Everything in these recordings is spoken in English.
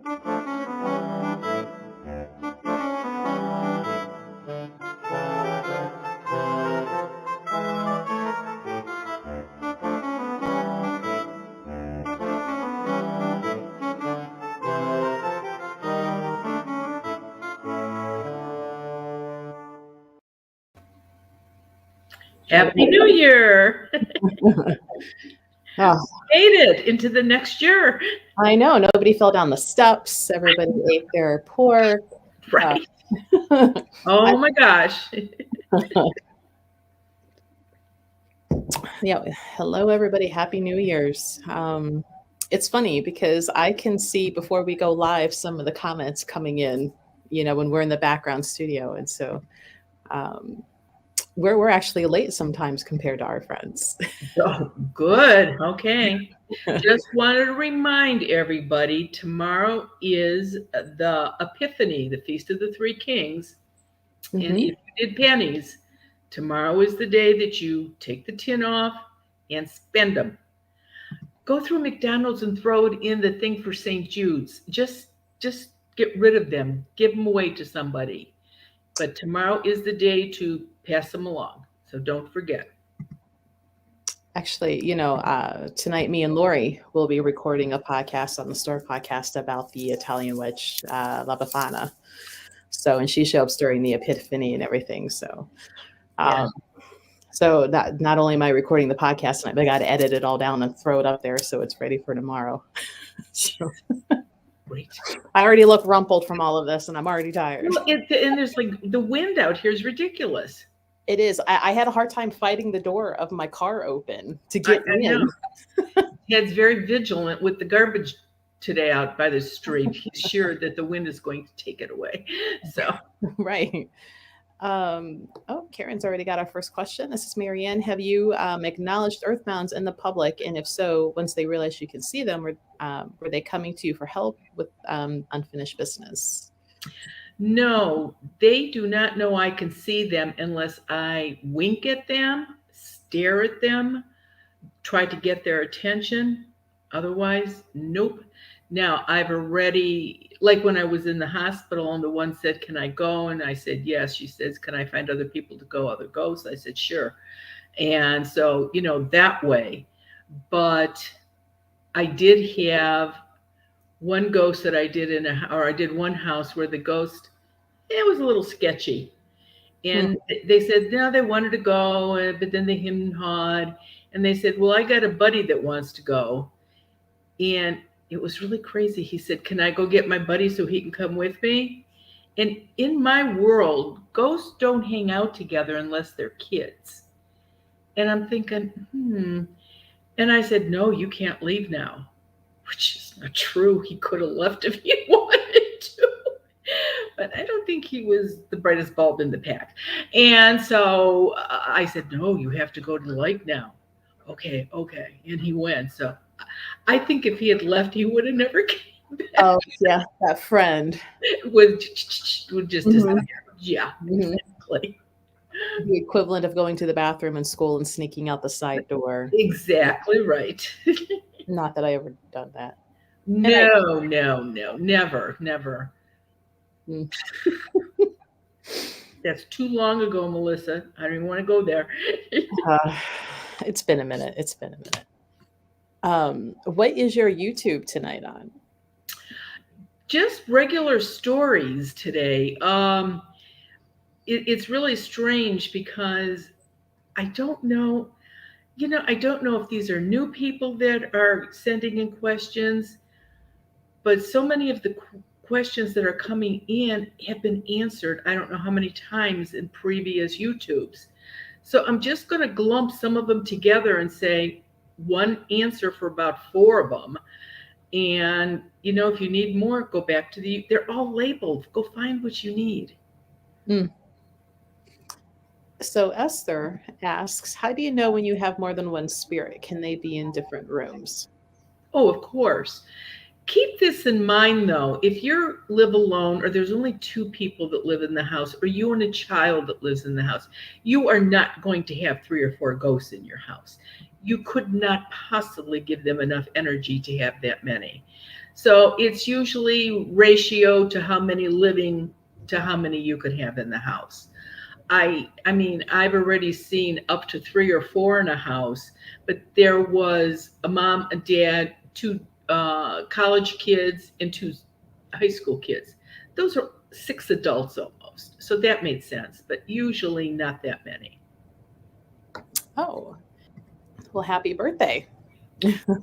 Happy New Year! Oh, Made it into the next year. I know. Nobody fell down the steps. Everybody ate their pork. Right. Oh my gosh. Yeah. Hello, everybody. Happy New Year's. It's funny because I can see before we go live some of the comments coming in, when we're in the background studio. And so we're actually late sometimes compared to our friends. Oh, good. Okay. Just wanted to remind everybody tomorrow is the Epiphany, the Feast of the Three Kings. And if you did pennies, tomorrow is the day that you take the tin off and spend them. Go through McDonald's and throw it in the thing for St. Jude's. Just get rid of them. Give them away to somebody. But tomorrow is the day to pass them along. So don't forget. Actually, tonight me and Lori will be recording a podcast on the Store podcast about the Italian witch, La Befana. So, and she shows up during the Epiphany and everything. So, so not only am I recording the podcast tonight, but I got to edit it all down and throw it up there so it's ready for tomorrow. So, Great. I already look rumpled from all of this, and I'm already tired. Well, and there's like the wind out here is ridiculous. It is. I had a hard time fighting the door of my car open to get in. Ted's very vigilant with the garbage today out by the street. He's sure that the wind is going to take it away. So right. Karen's already got our first question. This is Marianne. Have you acknowledged earthbounds in the public? And if so, once they realized you can see them, were they coming to you for help with unfinished business? No, they do not know I can see them unless I wink at them, stare at them, try to get their attention. Otherwise, nope. Now, I've already, like when I was in the hospital and the one said, can I go? And I said, yes. She says, can I find other people to go, other ghosts? I said, sure. And so, that way. But I did have one ghost that I did I did one house where the ghost, it was a little sketchy. And they said, no, they wanted to go, but then they hemmed and hawed. And they said, well, I got a buddy that wants to go. And it was really crazy. He said, can I go get my buddy so he can come with me? And in my world, ghosts don't hang out together unless they're kids. And I'm thinking, And I said, no, you can't leave now, which is not true. He could have left if he wanted to. But I don't think he was the brightest bulb in the pack. And so I said, no, you have to go to the lake now. Okay. And he went. So I think if he had left, he would have never came back. Oh, yeah, that friend. would just disappear. Yeah, exactly. The equivalent of going to the bathroom in school and sneaking out the side door. Exactly right. Not that I ever done that. No, never. That's too long ago, Melissa. I don't even want to go there. It's been a minute. What is your YouTube tonight on? Just regular stories today. It's really strange because I don't know. I don't know if these are new people that are sending in questions, but so many of the questions that are coming in have been answered. I don't know how many times in previous YouTubes. So I'm just going to glump some of them together and say one answer for about 4 of them. And, if you need more, go back to they're all labeled. Go find what you need. So Esther asks, how do you know when you have more than one spirit? Can they be in different rooms? Oh, of course. Keep this in mind though. If you live alone, or there's only two people that live in the house, or you and a child that lives in the house, you are not going to have three or four ghosts in your house. You could not possibly give them enough energy to have that many. So it's usually ratio to how many living to how many you could have in the house. I mean, I've already seen up to three or four in a house, but there was a mom, a dad, two college kids, and two high school kids. Those are six adults almost. So that made sense, but usually not that many. Oh, well, happy birthday.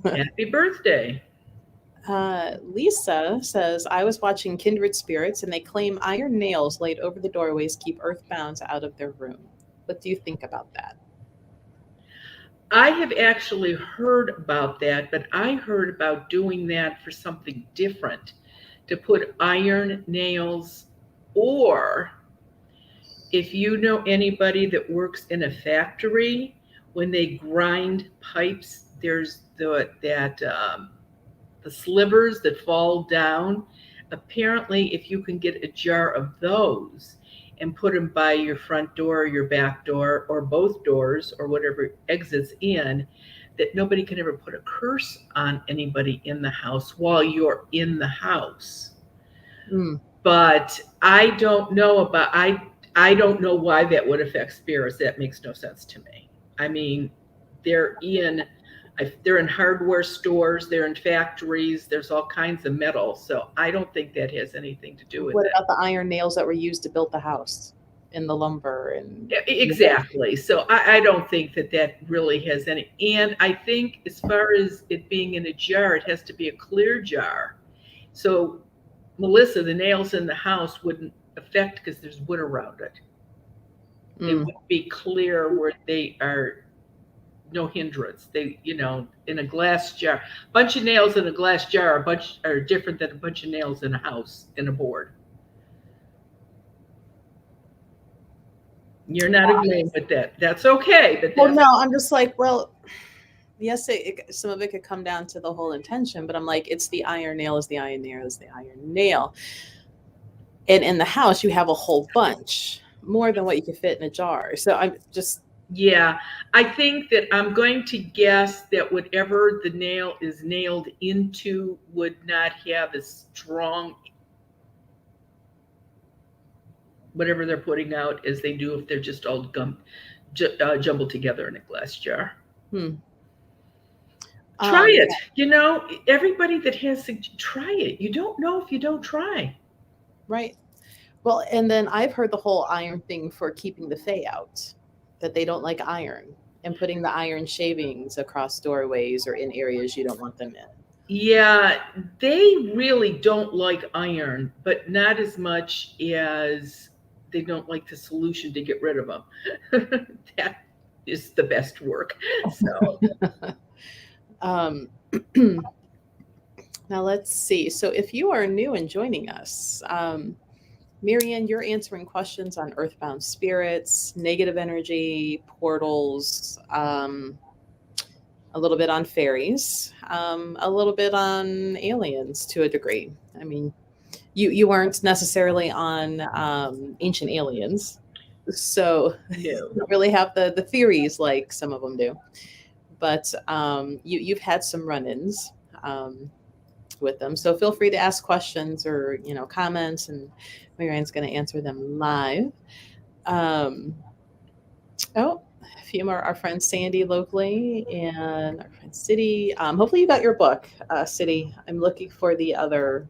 Happy birthday. Lisa says, I was watching Kindred Spirits and they claim iron nails laid over the doorways keep earthbounds out of their room. What do you think about that? I have actually heard about that, but I heard about doing that for something different, to put iron nails, or if you know anybody that works in a factory, when they grind pipes, there's the slivers that fall down. Apparently, if you can get a jar of those and put them by your front door or your back door or both doors or whatever exits in, that nobody can ever put a curse on anybody in the house while you're in the house. Mm. But I don't know why that would affect spirits. That makes no sense to me. I mean, they're in they're in hardware stores, they're in factories, there's all kinds of metal. So I don't think that has anything to do with What it. about the iron nails that were used to build the house and the lumber and Yeah, exactly. So I don't think that that really has any. And I think as far as it being in a jar, it has to be a clear jar. So Melissa, the nails in the house wouldn't affect because there's wood around it. They Mm. would be clear where they are no hindrance. They, in a glass jar, a bunch of nails in a glass jar, a bunch are different than a bunch of nails in a house in a board. You're not agreeing with that. That's okay, but Well, that's no, I'm just like, well, yes, some of it could come down to the whole intention, but I'm like, it's the iron nail is the iron nail is the iron nail. And in the house, you have a whole bunch, more than what you could fit in a jar. So I'm just, yeah. I think that I'm going to guess that whatever the nail is nailed into would not have as strong whatever they're putting out as they do if they're just all jumbled together in a glass jar. hmm. Try it. Everybody that has try it. You don't know if you don't try. Right. Well, and then I've heard the whole iron thing for keeping the fae out, that they don't like iron and putting the iron shavings across doorways or in areas you don't want them in. Yeah, they really don't like iron, but not as much as they don't like the solution to get rid of them. That is the best work. So, um, now let's see. So if you are new and joining us, Marianne, you're answering questions on earthbound spirits, negative energy, portals, a little bit on fairies, a little bit on aliens to a degree. I mean, you weren't necessarily on ancient aliens, so no. you don't really have the theories like some of them do. But you've had some run-ins with them, so feel free to ask questions or comments, and Marianne's going to answer them live. Oh, a few more. Our friend Sandy locally and our friend City. Hopefully you got your book, City. I'm looking for the other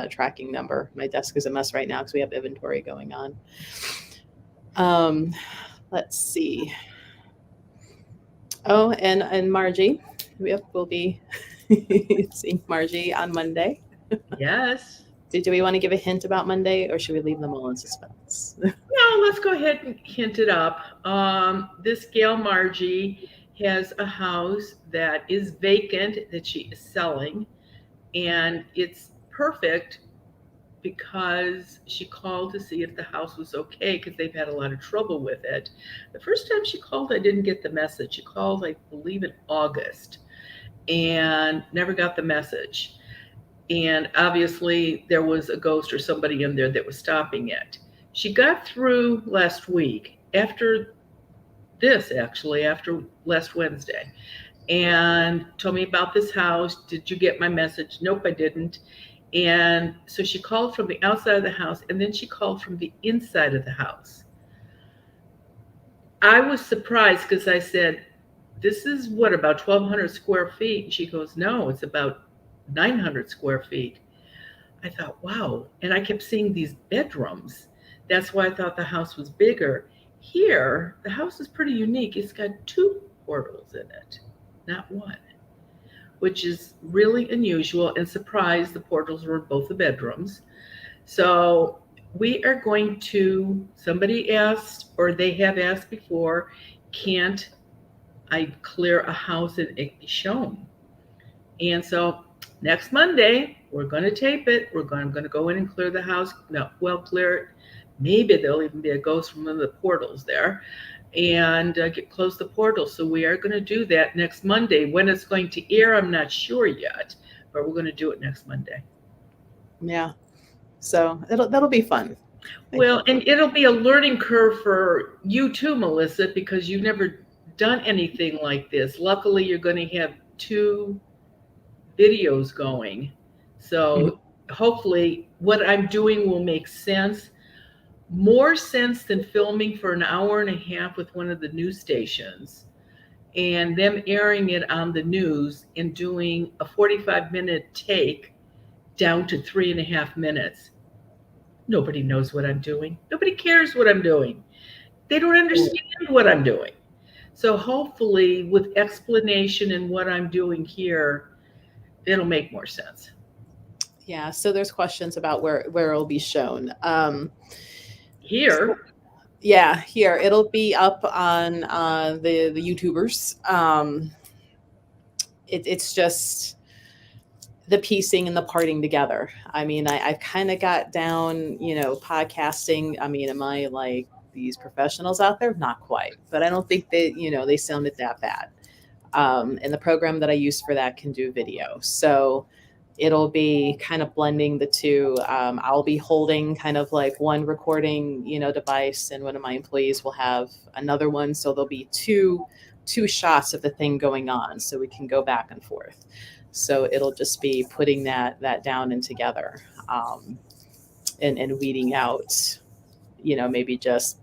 tracking number. My desk is a mess right now because we have inventory going on. Let's see. Oh, and Margie. We'll be seeing Margie on Monday. Yes. Do we want to give a hint about Monday, or should we leave them all in suspense? No, let's go ahead and hint it up. This gal Margie has a house that is vacant that she is selling, and it's perfect because she called to see if the house was okay because they've had a lot of trouble with it. The first time she called, I didn't get the message. She called, I believe, in August and never got the message. And obviously, there was a ghost or somebody in there that was stopping it. She got through last week after this, actually, after last Wednesday, and told me about this house. Did you get my message? Nope, I didn't. And so she called from the outside of the house, and then she called from the inside of the house. I was surprised because I said, "This is what, about 1,200 square feet?" And she goes, "No, it's about 900 square feet." I thought, wow. And I kept seeing these bedrooms. That's why I thought the house was bigger. Here, the house is pretty unique. It's got two portals in it, not one, which is really unusual, and surprised the portals were in both the bedrooms. So we are going to, somebody asked, or they have asked before, can't I clear a house and it be shown? And so next Monday, we're going to tape it. I'm going to go in and clear the house. No, well, clear it. Maybe there'll even be a ghost from one of the portals there, and close the portal. So we are going to do that next Monday. When it's going to air, I'm not sure yet, but we're going to do it next Monday. Yeah. So that'll be fun. Well, and it'll be a learning curve for you too, Melissa, because you've never done anything like this. Luckily, you're going to have two videos going. So hopefully what I'm doing will make sense. More sense than filming for an hour and a half with one of the news stations and them airing it on the news and doing a 45-minute take down to 3.5 minutes. Nobody knows what I'm doing. Nobody cares what I'm doing. They don't understand what I'm doing. So hopefully with explanation and what I'm doing here, it'll make more sense. Yeah. So there's questions about where it'll be shown. Here. So, yeah, here it'll be up on the YouTubers. It's just the piecing and the parting together. I mean, I've kind of got down, podcasting. I mean, am I like these professionals out there? Not quite, but I don't think that, they sounded that bad. And the program that I use for that can do video. So it'll be kind of blending the two. I'll be holding kind of like one recording, device, and one of my employees will have another one. So there'll be two shots of the thing going on, so we can go back and forth. So it'll just be putting that down and together, and weeding out, maybe just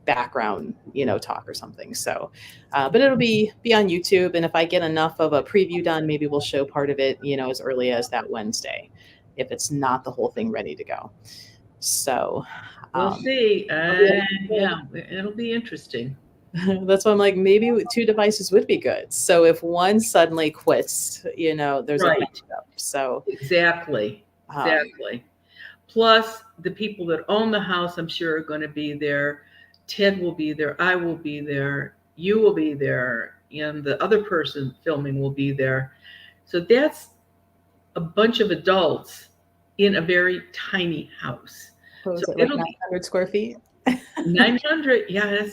background, talk or something. So, but it'll be on YouTube. And if I get enough of a preview done, maybe we'll show part of it, as early as that Wednesday, if it's not the whole thing ready to go. So we'll see. Yeah, it'll be interesting. That's why I'm like, maybe two devices would be good. So if one suddenly quits, there's right. a backup. So exactly. Plus the people that own the house, I'm sure, are going to be there. Ted will be there. I will be there. You will be there. And the other person filming will be there. So that's a bunch of adults in a very tiny house. What was it, like 900 square feet? 900. Yeah,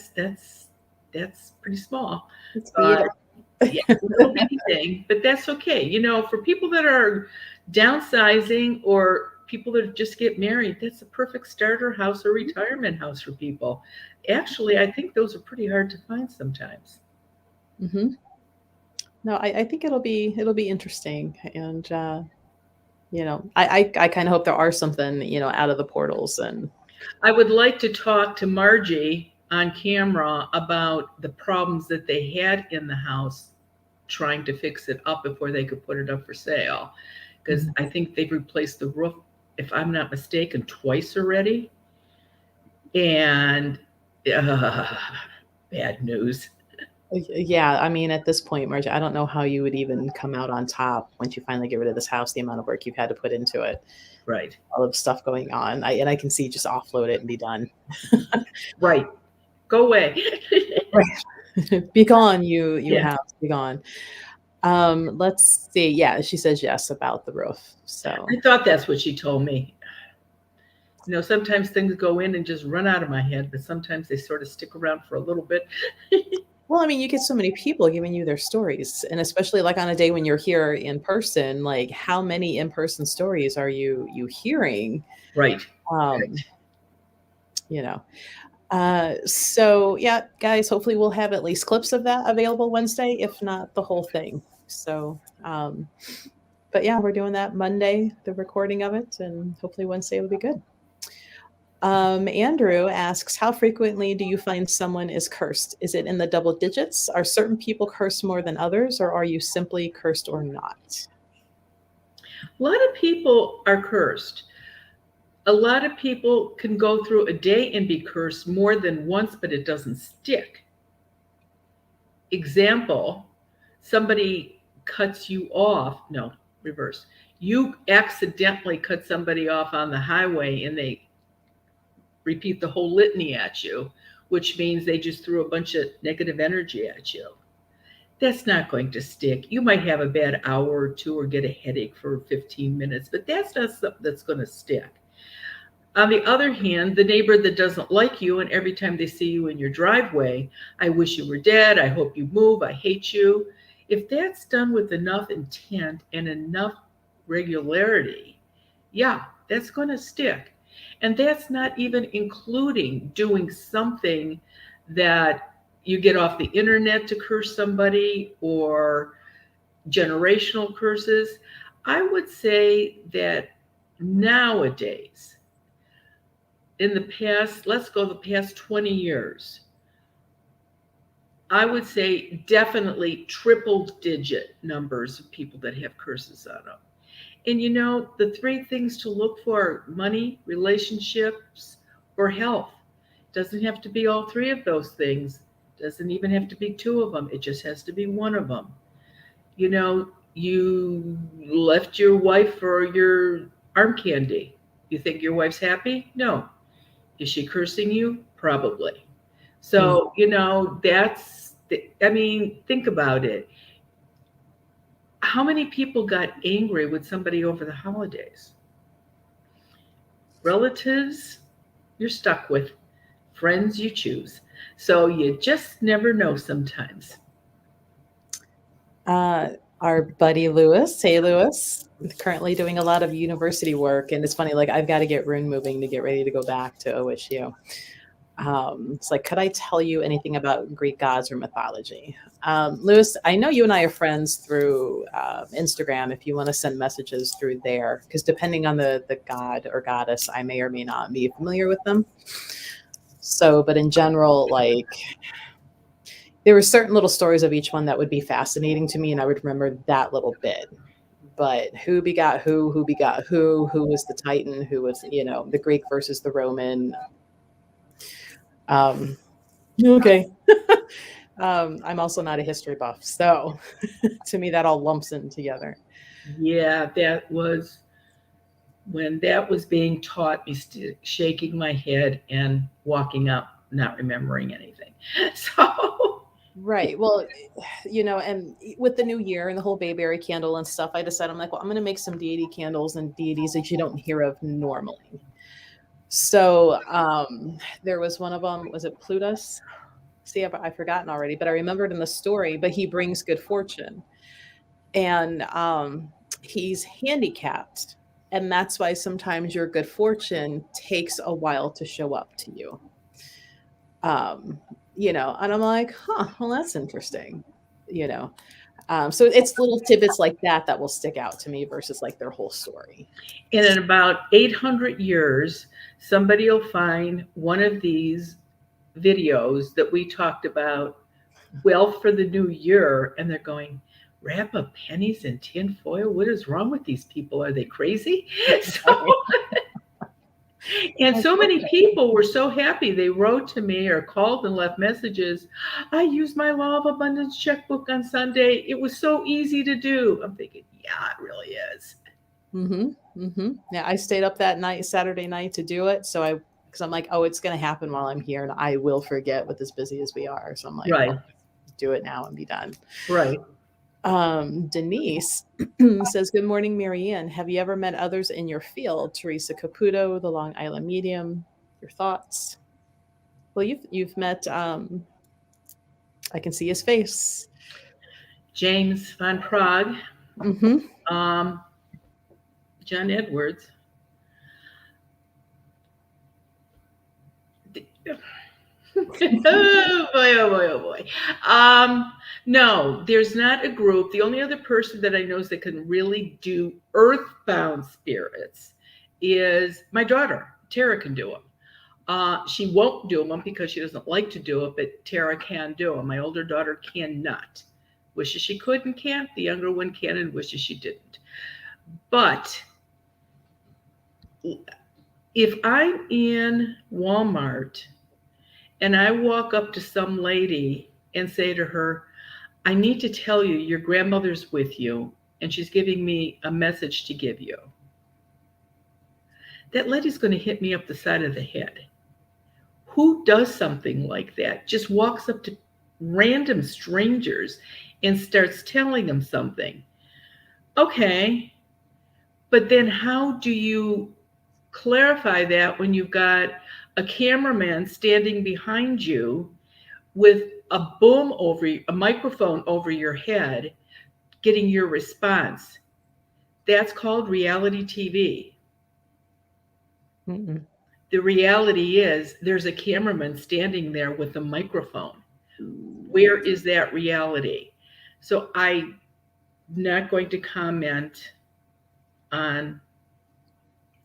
that's pretty small. It's yeah, little bitty thing, but that's okay. For people that are downsizing or people that just get married, that's a perfect starter house or retirement house for people. Actually, I think those are pretty hard to find sometimes. Mm-hmm. No, I think it'll be interesting, and I kind of hope there are something out of the portals. And I would like to talk to Margie on camera about the problems that they had in the house trying to fix it up before they could put it up for sale, because I think they've replaced the roof, if I'm not mistaken, twice already. And bad news. Yeah, I mean, at this point, Margie, I don't know how you would even come out on top once you finally get rid of this house, the amount of work you've had to put into it. Right. All of stuff going on. I can see, just offload it and be done. Right. Go away. Right. Be gone, you have to be gone. Let's see. Yeah, she says yes about the roof. So I thought that's what she told me. Sometimes things go in and just run out of my head, but sometimes they sort of stick around for a little bit. Well, I mean, you get so many people giving you their stories, and especially like on a day when you're here in person, like how many in-person stories are you hearing? Right. Um, you know. So yeah, guys, hopefully we'll have at least clips of that available Wednesday, if not the whole thing. So but yeah, we're doing that Monday, the recording of it, and hopefully Wednesday will be good. Andrew asks, how frequently do you find someone is cursed? Is it in the double digits? Are certain people cursed more than others, or are you simply cursed or not? A lot of people are cursed. A lot of people can go through a day and be cursed more than once, but it doesn't stick. Example, somebody cuts you off. No, reverse. You accidentally cut somebody off on the highway and they repeat the whole litany at you, which means they just threw a bunch of negative energy at you. That's not going to stick. You might have a bad hour or two or get a headache for 15 minutes, but that's not something that's going to stick. On the other hand, the neighbor that doesn't like you, and every time they see you in your driveway, I wish you were dead, I hope you move, I hate you. If that's done with enough intent and enough regularity, yeah, that's going to stick. And that's not even including doing something that you get off the internet to curse somebody or generational curses. I would say that nowadays, in the past, let's go the past 20 years, I would say definitely triple digit numbers of people that have curses on them. And the three things to look for are money, relationships, or health. Doesn't have to be all three of those things. Doesn't even have to be two of them. It just has to be one of them. You left your wife for your arm candy. You think your wife's happy? No. Is she cursing you? Probably. Hmm. So, I mean, think about it. How many people got angry with somebody over the holidays? Relatives, you're stuck with. Friends, you choose. So you just never know sometimes. Uh, our buddy Lewis, hey Lewis, currently doing a lot of university work, and it's funny. Like I've got to get rune moving to get ready to go back to OSU. It's like, could I tell you anything about Greek gods or mythology? Lewis, I know you and I are friends through Instagram. If you want to send messages through there, because depending on the god or goddess, I may or may not be familiar with them. So, but in general, like there were certain little stories of each one that would be fascinating to me, and I would remember that little bit. But who begot who was the Titan, who was, the Greek versus the Roman. Um, okay. I'm also not a history buff, so to me that all lumps in together. Yeah, that was when that was being taught me, shaking my head and walking up, not remembering anything. So, Right. Well, and with the new year and the whole Bayberry candle and stuff, I decided I'm like, well, I'm going to make some deity candles and deities that you don't hear of normally. So there was one of them. Was it Plutus? See, I've forgotten already, but I remembered in the story. But he brings good fortune, and he's handicapped, and that's why sometimes your good fortune takes a while to show up to you. um and I'm like, huh, well, that's interesting. you know so it's little tidbits like that will stick out to me versus like their whole story. and in about 800 years, somebody will find one of these videos that we talked about, wealth for the new year, and they're going, wrap up pennies in tin foil? What is wrong with these people? Are they crazy? So, and That's so many perfect. people were so happy. They wrote to me or called and left messages. I used my Law of Abundance checkbook on Sunday. It was so easy to do. I'm thinking, yeah, it really is. Yeah, I stayed up that night, Saturday night, to do it. So because I'm like, oh, it's going to happen while I'm here, and I will forget with as busy as we are. So I'm like, Right, well, do it now and be done. right. Denise says, good morning, Marianne. Have you ever met others in your field? Teresa Caputo, the Long Island medium. Your thoughts? Well, you've met I can see his face. James von Prague, Mm-hmm. um, John Edwards. Oh boy, oh boy, oh boy. No, there's not a group. The only other person that I know that can really do earthbound spirits is my daughter. Tara can do them. She won't do them because she doesn't like to do it, but Tara can do them. My older daughter cannot. Wishes she could and can't. The younger one can and wishes she didn't. But if I'm in Walmart and I walk up to some lady and say to her, I need to tell you, your grandmother's with you, and she's giving me a message to give you. That lady's going to hit me up the side of the head. Who does something like that? Just walks up to random strangers and starts telling them something. Okay, but then how do you clarify that when you've got a cameraman standing behind you with a boom over a microphone over your head getting your response? That's called reality TV. Mm-mm. The reality is there's a cameraman standing there with a microphone. Where is that reality? So I'm not going to comment on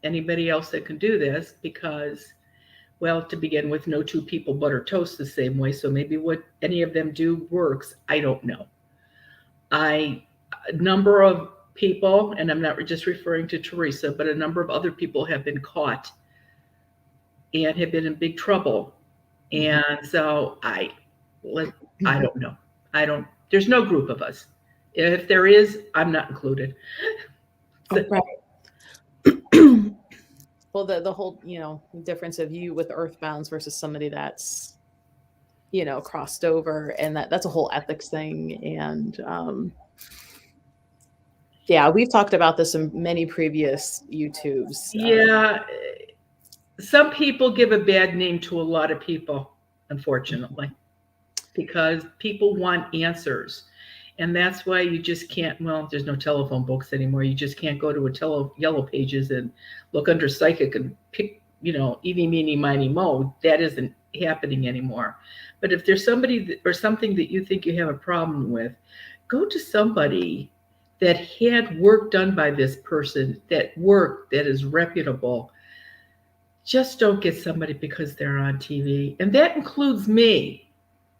anybody else that can do this because, well, to begin with, no two people butter toast the same way. So maybe what any of them do works. I don't know. A number of people, and I'm not just referring to Teresa, but a number of other people have been caught and have been in big trouble. And so I don't know. There's no group of us. If there is, I'm not included. So, Right. Well, the whole, difference of you with earthbounds versus somebody that's, crossed over, and that's a whole ethics thing. And yeah, we've talked about this in many previous YouTubes. yeah, some people give a bad name to a lot of people, unfortunately, because people want answers. And that's why you just can't, well, there's no telephone books anymore. You just can't go to a yellow pages and look under psychic and pick, eeny, meeny, miny, mo. That isn't happening anymore. But if there's somebody or something that you think you have a problem with, go to somebody that had work done by this person, that is reputable. Just don't get somebody because they're on TV. And that includes me.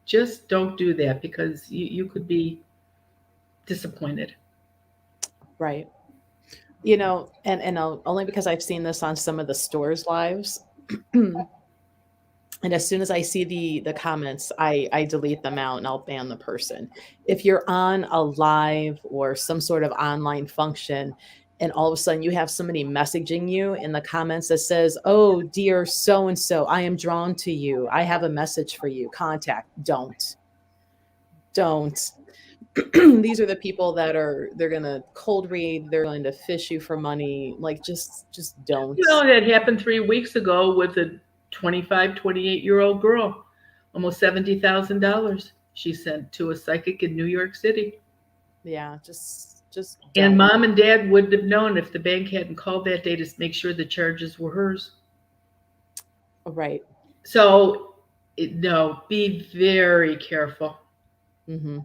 Just don't do that because you could be disappointed. Right. And only because I've seen this on some of the stores' lives. And as soon as I see the comments, I delete them out and I'll ban the person. If you're on a live or some sort of online function and all of a sudden you have somebody messaging you in the comments that says, "Oh, dear so and so, I am drawn to you. I have a message for you. Contact." Don't. These are the people that they're going to cold read, they're going to fish you for money. Like, just don't. That happened 3 weeks ago with a 25, 28-year-old girl. Almost $70,000 she sent to a psychic in New York City. Yeah, just And don't. mom and dad wouldn't have known if the bank hadn't called that day to make sure the charges were hers. Right. So, no, be very careful. Mm-hmm.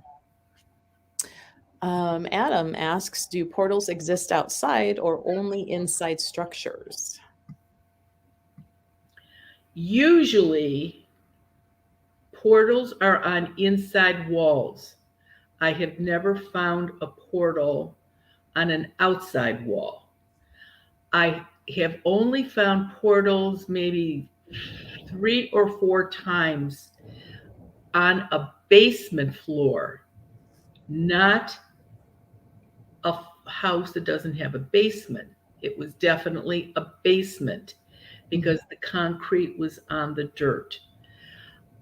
Adam asks, do portals exist outside or only inside structures? Usually, portals are on inside walls. I have never found a portal on an outside wall. I have only found portals maybe 3 or 4 times on a basement floor, not a house that doesn't have a basement. It was definitely a basement because the concrete was on the dirt.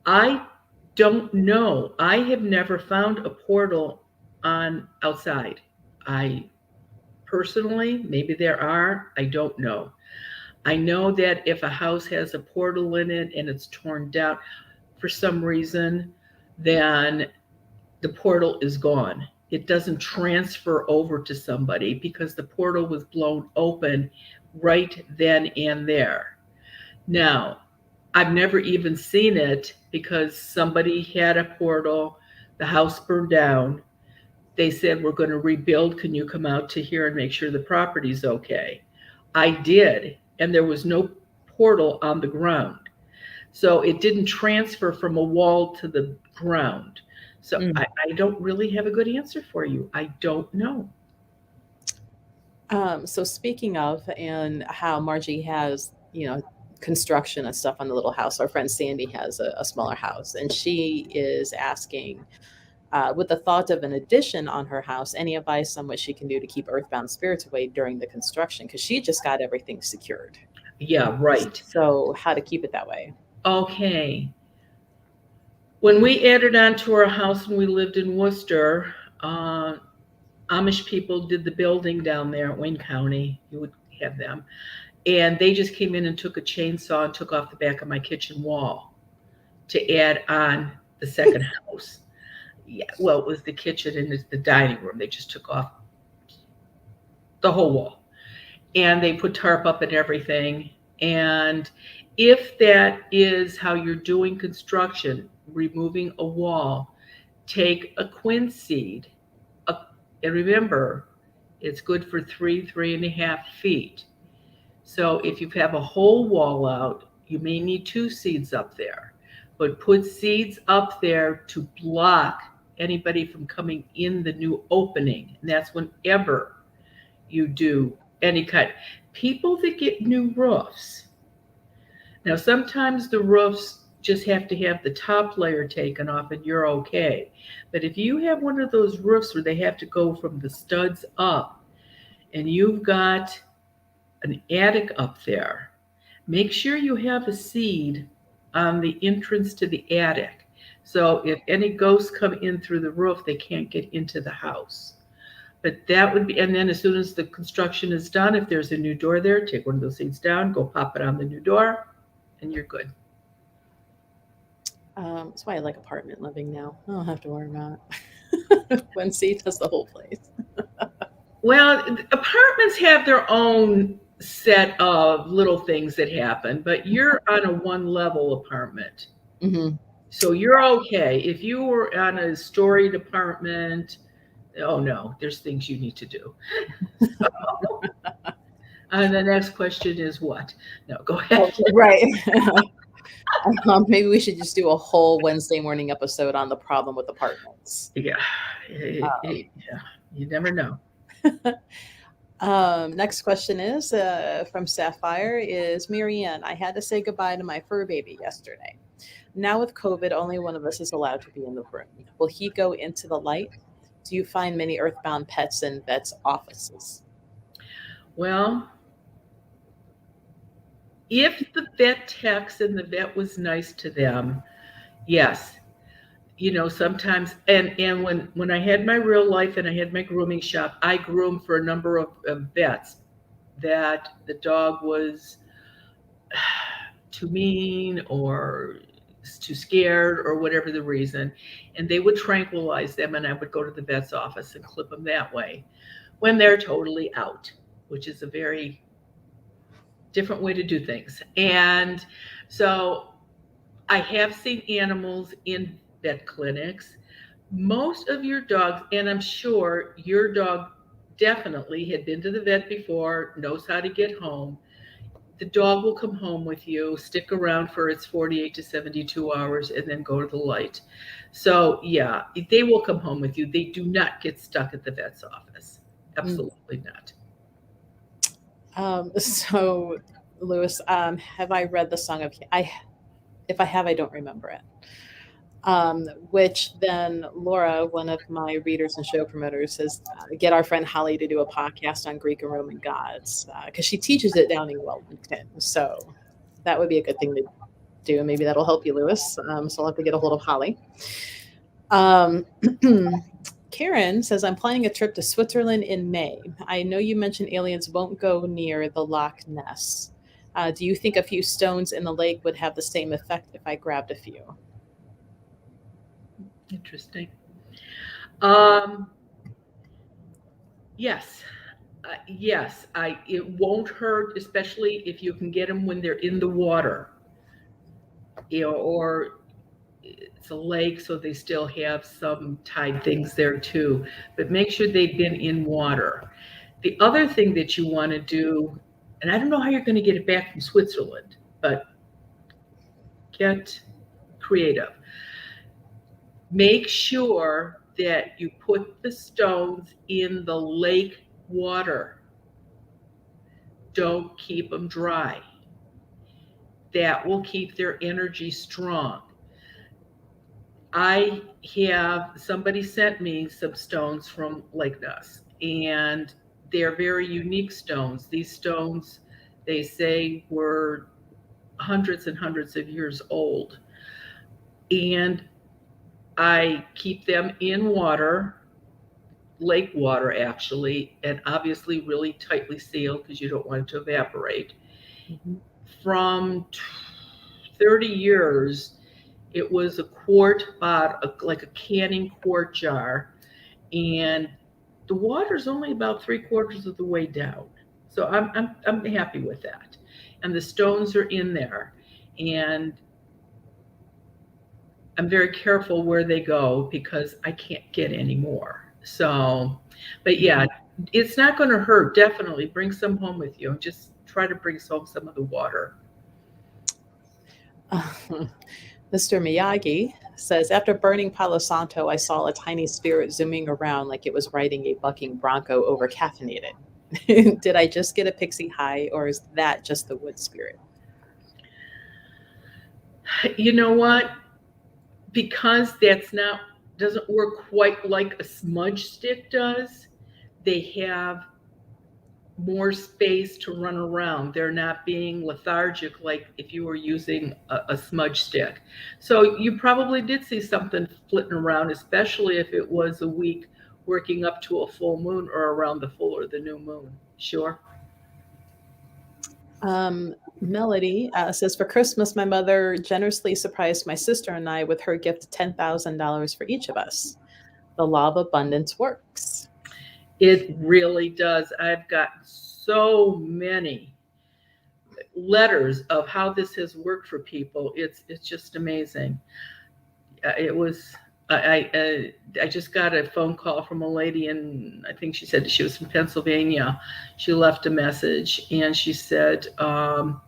I don't know. I have never found a portal on outside. I personally, maybe there are, I don't know. I know that if a house has a portal in it and it's torn down for some reason, then the portal is gone. It doesn't transfer over to somebody because the portal was blown open right then and there. Now, I've never even seen it because somebody had a portal, the house burned down. They said, "We're going to rebuild. Can you come out to here and make sure the property's okay?" I did, and there was no portal on the ground. So it didn't transfer from a wall to the ground. So Mm. I don't really have a good answer for you. I don't know. So speaking of, and how Margie has, construction and stuff on the little house. Our friend Sandy has a smaller house, and she is asking, with the thought of an addition on her house, any advice on what she can do to keep earthbound spirits away during the construction? Because she just got everything secured. Yeah, right. So how to keep it that way? Okay. When we added on to our house and we lived in Worcester, Amish people did the building down there at Wayne County. You would have them. And they just came in and took a chainsaw and took off the back of my kitchen wall to add on the second house. Yeah, well, it was the kitchen and the dining room. They just took off the whole wall. And they put tarp up and everything. And if that is how you're doing construction, removing a wall, take a quince seed. And remember, it's good for 3.5 feet. So if you have a whole wall out, you may need 2 seeds up there. But put seeds up there to block anybody from coming in the new opening. And that's whenever you do any kind. People that get new roofs. Now, sometimes the roofs just have to have the top layer taken off and you're okay. But if you have one of those roofs where they have to go from the studs up and you've got an attic up there, make sure you have a seed on the entrance to the attic. So if any ghosts come in through the roof, they can't get into the house. But that would be, and then as soon as the construction is done, if there's a new door there, take one of those seeds down, go pop it on the new door, and you're good. That's why I like apartment living now. I don't have to worry about it. One seat does the whole place. Well, apartments have their own set of little things that happen, but you're on a one level apartment. Mm-hmm. So you're okay. If you were on a storied apartment, oh no, there's things you need to do. And the next question is what? No, go ahead. Right. Maybe we should just do a whole Wednesday morning episode on the problem with apartments. Yeah, yeah, you never know. Next question is from Sapphire is Marianne. I had to say goodbye to my fur baby yesterday. Now with COVID, only one of us is allowed to be in the room. Will he go into the light? Do you find many earthbound pets in vets' offices? Well, if the vet techs and the vet was nice to them, yes. Sometimes, and when I had my real life and I had my grooming shop, I groomed for a number of vets that the dog was too mean or too scared or whatever the reason, and they would tranquilize them, and I would go to the vet's office and clip them that way when they're totally out, which is a very different way to do things. And so I have seen animals in vet clinics. Most of your dogs, and I'm sure your dog definitely had been to the vet before, knows how to get home. The dog will come home with you, stick around for its 48 to 72 hours, and then go to the light. So, yeah, they will come home with you. They do not get stuck at the vet's office. Absolutely not. So, Lewis, have I read the Song of if I have, I don't remember it. Which then Laura, one of my readers and show promoters, says get our friend Holly to do a podcast on Greek and Roman gods because she teaches it down in Wellington. So that would be a good thing to do. Maybe that'll help you, Lewis. So I'll have to get a hold of Holly. Karen says, I'm planning a trip to Switzerland in May. I know you mentioned aliens won't go near the Loch Ness. Do you think a few stones in the lake would have the same effect if I grabbed a few? Interesting. Um, yes. Yes, it won't hurt, especially if you can get them when they're in the water, or it's a lake, so they still have some tide things there too. But make sure they've been in water. The other thing that you want to do, and I don't know how you're going to get it back from Switzerland, but get creative. Make sure that you put the stones in the lake water. Don't keep them dry. That will keep their energy strong. I have somebody sent me some stones from Lake Ness, and they're very unique stones. These stones, they say, were hundreds and hundreds of years old. And I keep them in water, lake water actually, and obviously really tightly sealed because you don't want it to evaporate. Mhm. From 30 years, it was a quart bottle, like a canning quart jar, and the water's only about three-quarters of the way down. So I'm happy with that. And the stones are in there. And I'm very careful where they go because I can't get any more. So, but yeah, it's not going to hurt. Definitely bring some home with you. Just try to bring home some of the water. Mr. Miyagi says, after burning Palo Santo, I saw a tiny spirit zooming around like it was riding a bucking bronco over caffeinated. Did I just get a pixie high, or is that just the wood spirit? You know what? Because that's not doesn't work quite like a smudge stick does. They have more space to run around. They're not being lethargic like if you were using a smudge stick. So you probably did see something flitting around, especially if it was a week working up to a full moon or around the full or the new moon. Sure. Melody says, for Christmas, my mother generously surprised my sister and I with her gift of $10,000 for each of us. The law of abundance works. It really does. I've gotten so many letters of how this has worked for people. It's just amazing. It was I just got a phone call from a lady, and I think she said she was from Pennsylvania. She left a message, and she said, "I'm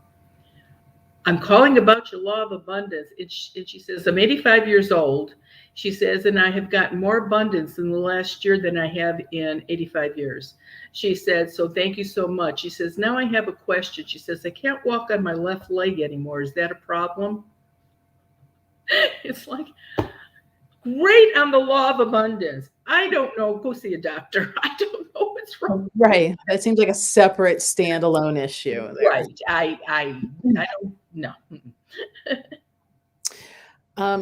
calling about your law of abundance." And she says, "I'm 85 years old." She says, "And I have gotten more abundance in the last year than I have in 85 years." She said, "So thank you so much." She says, "Now I have a question." She says, "I can't walk on my left leg anymore. Is that a problem?" It's like, great on the law of abundance. I don't know. Go see a doctor. I don't know what's wrong. Right. That seems like a separate standalone issue there. Right. I don't know.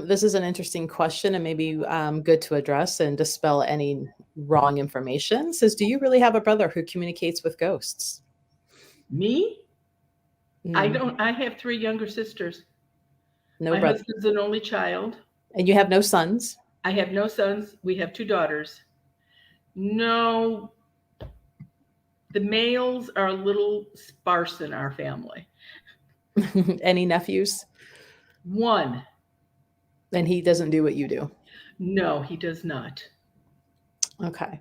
This is an interesting question and maybe good to address and dispel any wrong information. Says, do you really have a brother who communicates with ghosts? Me? I Mm, don't. I have three younger sisters. no My brother. husband's an only child. And you have no sons? I have no sons. We have two daughters. No, the males are a little sparse in our family. Any nephews? One. And he doesn't do what you do. No, he does not. Okay.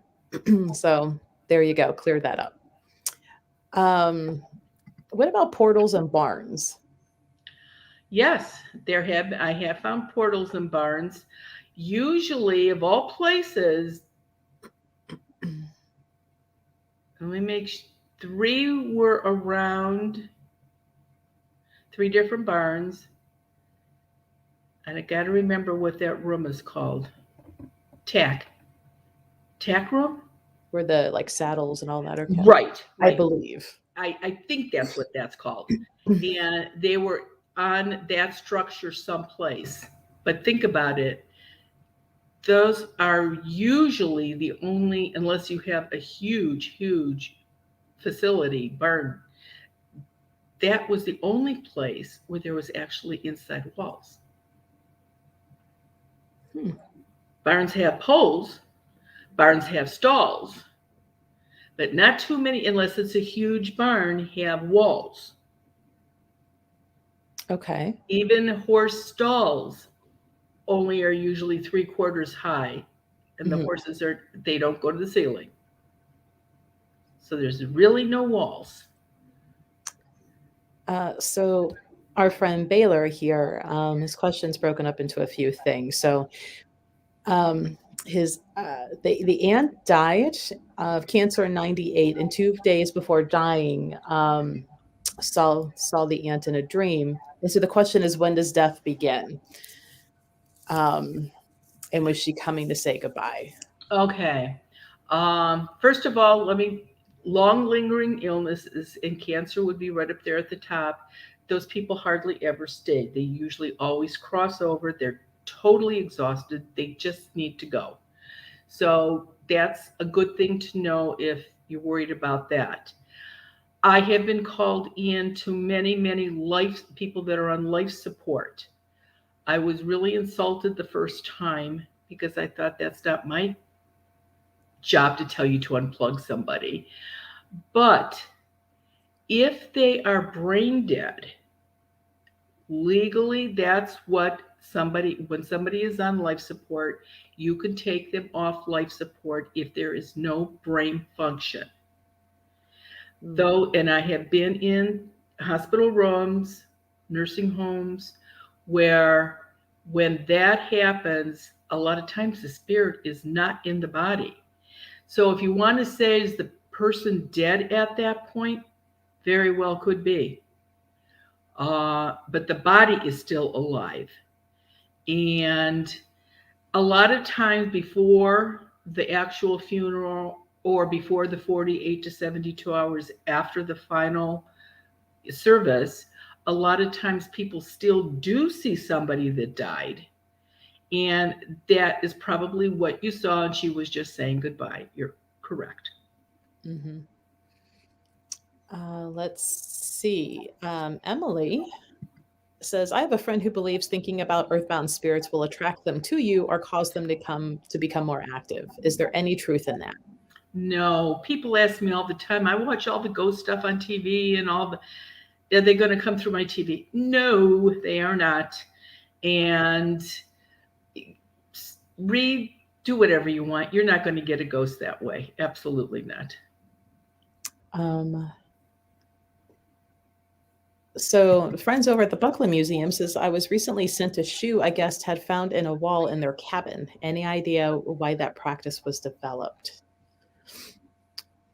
So there you go. Clear that up. Um, what about portals and barns? Yes, I have found portals in barns. Usually, of all places, let me make three were around three different barns, and I got to remember what that room is called. Tack, tack room. Where the like saddles and all that are kept? Right, I right. believe. I think that's what that's called. And they were on that structure someplace. But think about it. Those are usually the only, unless you have a huge, huge facility, barn, that was the only place where there was actually inside walls. Hmm. Barns have poles, barns have stalls, but not too many, unless it's a huge barn, have walls. Okay. Even horse stalls only are usually 3/4 high, and the Mhm. horses they don't go to the ceiling. So there's really no walls. So our friend Baylor here, his question's broken up into a few things. So um, the aunt died of cancer in '98, and 2 days before dying, saw the aunt in a dream. And so the question is, when does death begin? Um, and was she coming to say goodbye? Okay. First of all, long lingering illnesses and cancer would be right up there at the top. Those people hardly ever stay. They usually always cross over. They're totally exhausted. They just need to go. So that's a good thing to know if you're worried about that. I have been called in to many, many life people that are on life support. I was really insulted the first time because I thought that's not my job to tell you to unplug somebody. But if they are brain dead, legally, that's what when somebody is on life support, you can take them off life support if there is no brain function. Mm. Though, and I have been in hospital rooms, nursing homes, where when that happens, a lot of times the spirit is not in the body. So if you want to say, is the person dead at that point? Very well could be. But the body is still alive. And a lot of times before the actual funeral or before the 48 to 72 hours after the final service, a lot of times people still do see somebody that died. And that is probably what you saw, and she was just saying goodbye. You're correct. Mhm. Let's see. Emily says, I have a friend who believes thinking about earthbound spirits will attract them to you or cause them to become more active. Is there any truth in that? No, people ask me all the time. I watch all the ghost stuff on TV and all the. Are they going to come through my TV? No, they are not. And read, do whatever you want. You're not going to get a ghost that way. Absolutely not. Um, so friends over at the Buckland Museum says, I was recently sent a shoe I guessed had found in a wall in their cabin. Any idea why that practice was developed?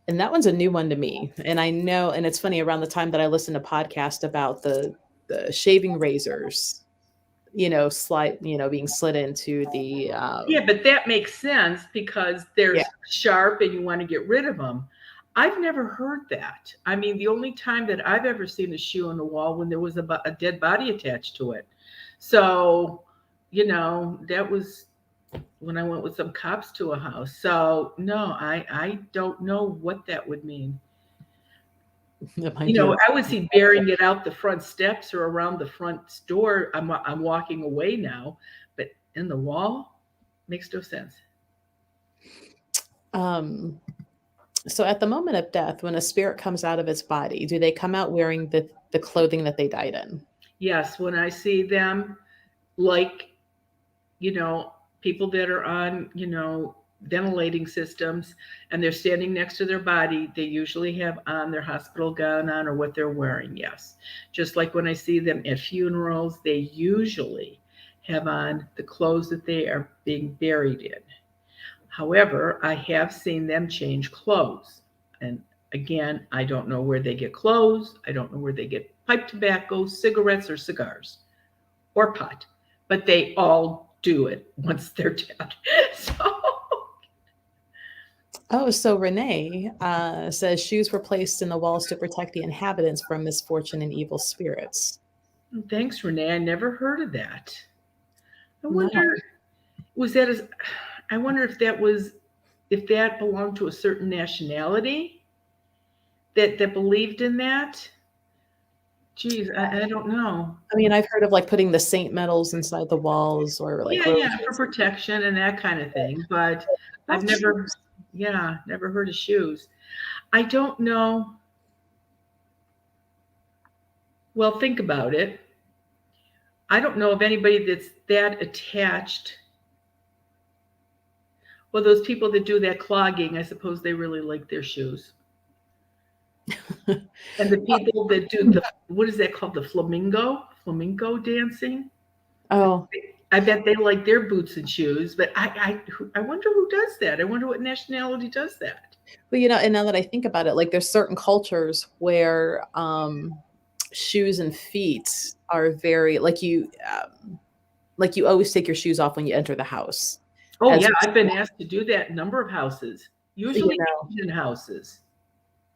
And that one's a new one to me. And I know, and it's funny, around the time that I listened to podcast about the shaving razors, being slid into the Yeah, but that makes sense because they're yeah. sharp and you want to get rid of them. I've never heard that. I mean, the only time that I've ever seen a shoe on the wall when there was a dead body attached to it. So, that was when I went with some cops to a house. So, no, I don't know what that would mean. It might be a I would see burying it out the front steps or around the front door. I'm walking away now, but in the wall makes no sense. um so at the moment of death, when a spirit comes out of its body, do they come out wearing the clothing that they died in? Yes, when I see them, like, you know, people that are on, ventilating systems and they're standing next to their body, they usually have on their hospital gown on or what they're wearing. Yes. Just like when I see them at funerals, they usually have on the clothes that they are being buried in. However, I have seen them change clothes. And again, I don't know where they get clothes. I don't know where they get pipe tobacco, cigarettes, or cigars, or pot. But they all do it once they're dead. So, Oh, so Renee says shoes were placed in the walls to protect the inhabitants from misfortune and evil spirits. thanks, Renee. I never heard of that. I No. wonder, was that as, I wonder if that belonged to a certain nationality that believed in that. Geez, I don't know. I mean, I've heard of like putting the saint metals inside the walls or like Yeah, yeah, for roses. protection and that kind of thing. But I've Not never, shoes. yeah, never heard of shoes. I don't know. Well, think about it. I don't know of anybody that's that attached. Well, those people that do that clogging, I suppose they really like their shoes. And the people that do the, what is that called? The flamenco dancing. Oh, I bet they like their boots and shoes, but I wonder who does that. I wonder what nationality does that. well, and now that I think about it, like there's certain cultures where shoes and feet are very like you always take your shoes off when you enter the house. Oh As yeah, I've been asked to do that in a number of houses, you usually know, Asian houses.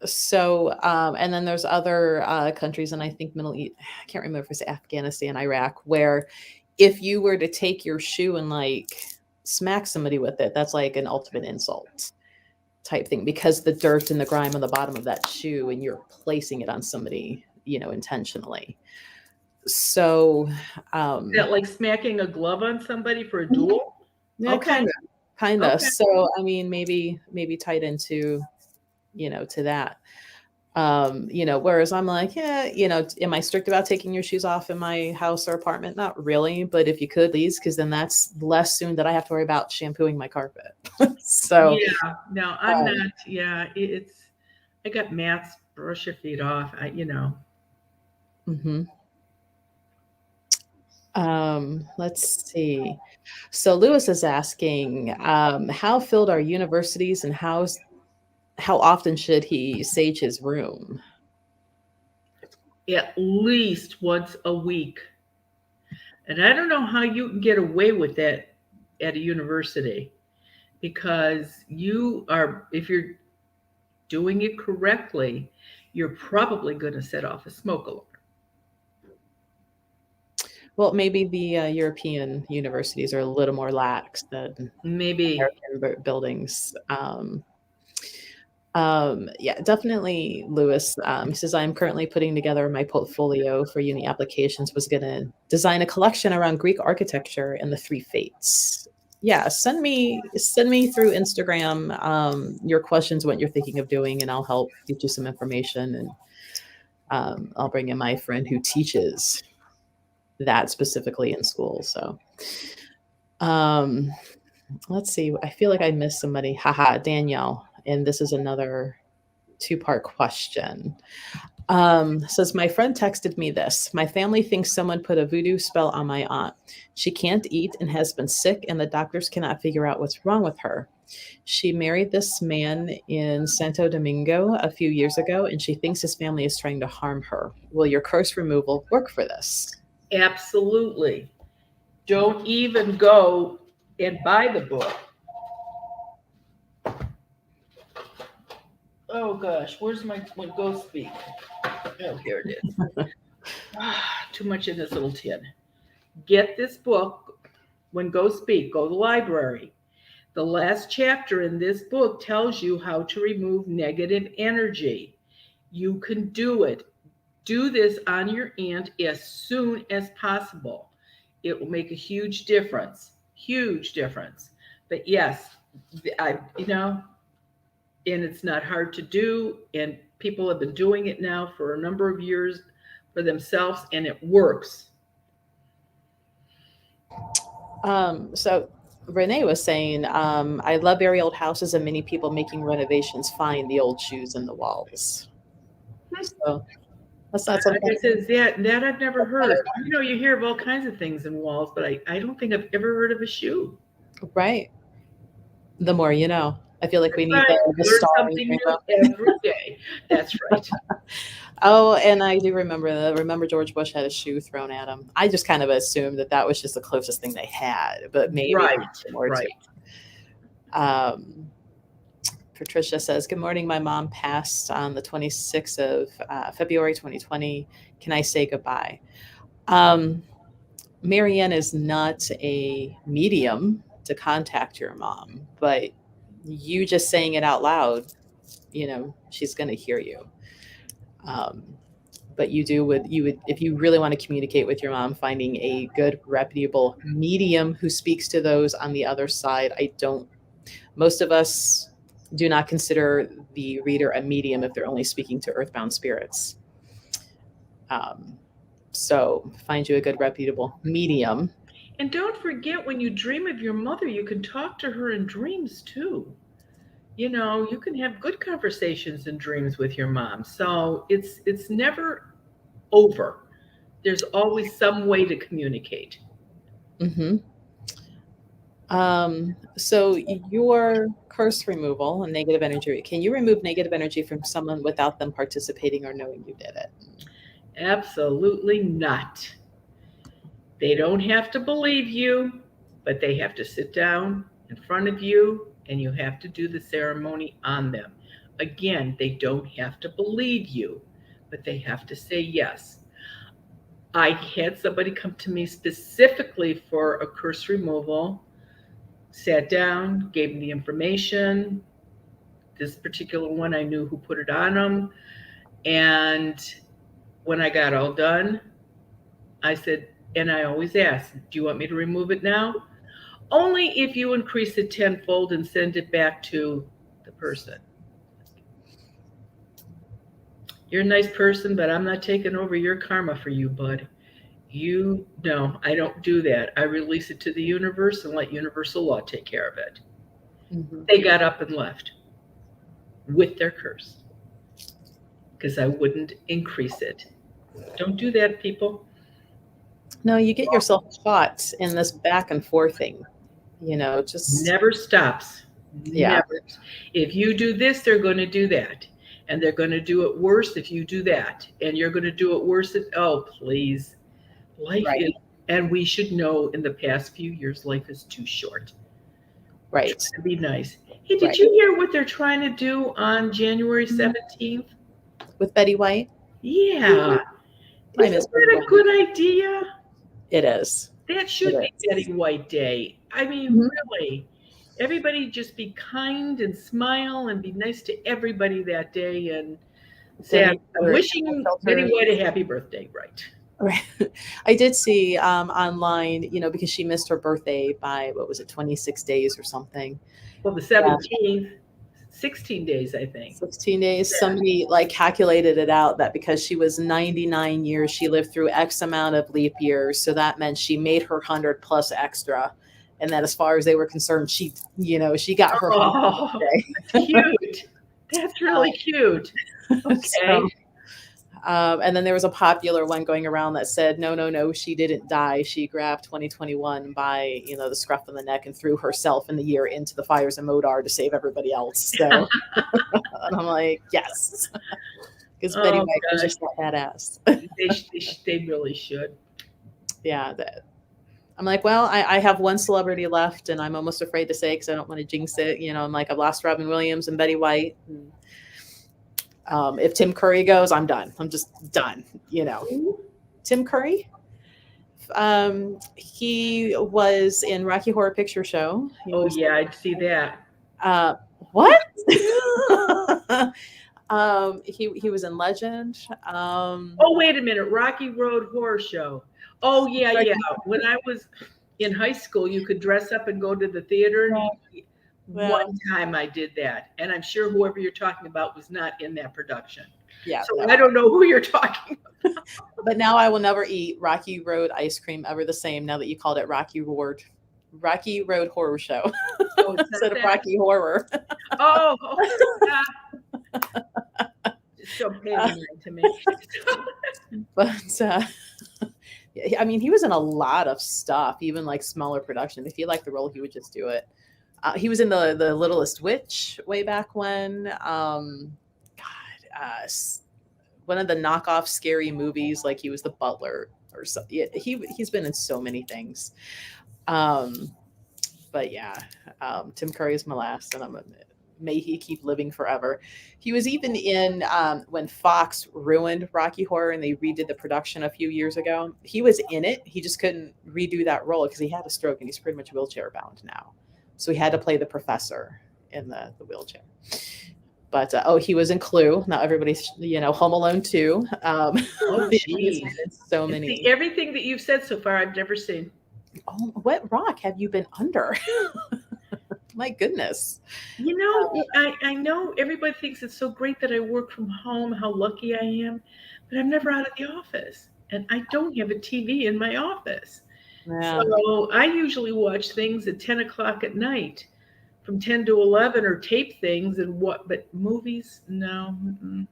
so and then there's other countries, and I think Middle East, I can't remember if it's Afghanistan, Iraq, where if you were to take your shoe and like smack somebody with it, that's like an ultimate insult type thing because the dirt and the grime on the bottom of that shoe and you're placing it on somebody, intentionally. So Is that like smacking a glove on somebody for a duel? yeah, Okay, kind of. okay. So I mean, maybe tied into, to that. Whereas I'm like, yeah, am I strict about taking your shoes off in my house or apartment? Not really, but if you could, please, because then that's less soon that I have to worry about shampooing my carpet. So, Yeah, no, I'm um, not. Yeah, I got mats. Brush your feet off. mhm. Let's see. So Lewis is asking, how filled are universities and how often should he sage his room? At least once a week. And I don't know how you can get away with that at a university because if you're doing it correctly, you're probably going to set off a smoke alarm. Well, maybe the European universities are a little more lax than Maybe. American buildings. Yeah, definitely, Lewis. He says, I'm currently putting together my portfolio for uni applications, was going to design a collection around Greek architecture and the three fates. Yeah, send me through Instagram your questions, what you're thinking of doing, and I'll help get you some information. And I'll bring in my friend who teaches that specifically in school. So um, let's see. I feel like I missed somebody. Haha, Danielle. And this is another two-part question. Says my friend texted me this. My family thinks someone put a voodoo spell on my aunt. She can't eat and has been sick, and the doctors cannot figure out what's wrong with her. She married this man in Santo Domingo a few years ago, and she thinks his family is trying to harm her. Will your curse removal work for this? Absolutely. Don't even go and buy the book. Oh gosh, where's my when ghost speak? Oh, here it is. Too much in this little tin. Get this book. When ghosts speak, go to the library. The last chapter in this book tells you how to remove negative energy. You can do it. Do this on your aunt as soon as possible. It will make a huge difference. Huge difference. But yes, and it's not hard to do. And people have been doing it now for a number of years for themselves, and it works. So Renee was saying, I love very old houses and many people making renovations find the old shoes in the walls. So that's not Like something, I said, that I've never kind heard. of You hear of all kinds of things in walls, but I don't think I've ever heard of a shoe. fun, right? The more you know. I feel like we That's need right. the Learn star in something the new every day. That's right. Oh, and I do remember George Bush had a shoe thrown at him. I just kind of assumed that that was just the closest thing they had, but maybe Right. there's more to Right. it. Patricia says, good morning. My mom passed on the 26th of February 2020. Can I say goodbye? Marianne is not a medium to contact your mom, but you just saying it out loud, she's going to hear you. Um, But you would if you really want to communicate with your mom, finding a good reputable medium who speaks to those on the other side. I don't Most of us do not consider the reader a medium if they're only speaking to earthbound spirits. Um, so find you a good reputable medium. And don't forget, when you dream of your mother, you can talk to her in dreams too. You can have good conversations in dreams with your mom. So it's never over. There's always some way to communicate. Mm-hmm. So your curse removal and negative energy, can you remove negative energy from someone without them participating or knowing you did it? Absolutely not. They don't have to believe you, but they have to sit down in front of you and you have to do the ceremony on them. Again, they don't have to believe you, but they have to say yes. I had somebody come to me specifically for a curse removal, sat down, gave me the information. This particular one, I knew who put it on them. And when I got all done, I said, and I always ask, do you want me to remove it now? Only if you increase it tenfold and send it back to the person. You're a nice person, but I'm not taking over your karma for you, bud. No, I don't do that. I release it to the universe and let universal law take care of it. Mm-hmm. They got up and left with their curse because I wouldn't increase it. Don't do that, people. No, you get yourself caught in this back and forthing, just, Never stops. yeah, Never. If you do this, they're going to do that. And they're going to do it worse if you do that. And you're going to do it worse if, oh, please. Life right, is, and we should know in the past few years, life is too short. right, Try to be nice. Hey, did right. you hear what they're trying to do on January 17th? With Betty White, Yeah. I Isn't miss Betty that a White. good idea? It is. That should It be is. Betty White Day. I mean, Mhm. really. Everybody just be kind and smile and be nice to everybody that day and say, Donate I'm for wishing Betty shelter. White a happy birthday, right? Right. I did see online, because she missed her birthday by, what was it, 26 days or something. Well, the Yeah. 17th, 16 days, I think. 16 days. Yeah. Somebody calculated it out that because she was 99 years, she lived through X amount of leap years. So that meant she made her 100 plus extra. And that as far as they were concerned, she got her 100th Oh, birthday. that's cute. That's really cute. Okay. So, and then there was a popular one going around that said, no, no, no, she didn't die. She grabbed 2021 by, the scruff of the neck and threw herself in the year into the fires of Modar to save everybody else. So, and I'm like, yes, because Betty Oh, White was gosh. just that badass. They really should. Yeah. I'm like, well, I have one celebrity left and I'm almost afraid to say because I don't want to jinx it. I'm like, I've lost Robin Williams and Betty White. And, if Tim Curry goes, I'm done. I'm just done. Tim Curry. He was in Rocky Horror Picture Show. Oh, yeah, I'd see that. What? He was in Legend. Oh, wait a minute. Rocky Road Horror Show. Oh, yeah, yeah. When I was in high school, you could dress up and go to the theater. One time I did that. And I'm sure whoever you're talking about was not in that production. Yeah. So I don't know who you're talking about. But now I will never eat Rocky Road ice cream ever the same now that you called it Rocky Road Horror Show instead of Rocky Horror. Oh, just so painful to me. But I mean, he was in a lot of stuff, even smaller production. If he liked the role, he would just do it. He was in the Littlest Witch way back when. One of the knockoff scary movies, he was the butler or something. Yeah, he's been in so many things. But yeah, Tim Curry is my last, and may he keep living forever. He was even in when Fox ruined Rocky Horror and they redid the production a few years ago. He was in it. He just couldn't redo that role because he had a stroke and he's pretty much wheelchair bound now. So he had to play the professor in the wheelchair. But oh, he was in Clue. Now everybody's Home Alone 2. Oh, He's been geez. in so And see, many. everything that you've said so far, I've never seen. Oh, what rock have you been under? My goodness. I know everybody thinks it's so great that I work from home, how lucky I am, but I'm never out of the office. And I don't have a TV in my office. Yeah. So I usually watch things at 10 o'clock at night from 10 to 11 or tape things but movies, no. Mm-mm.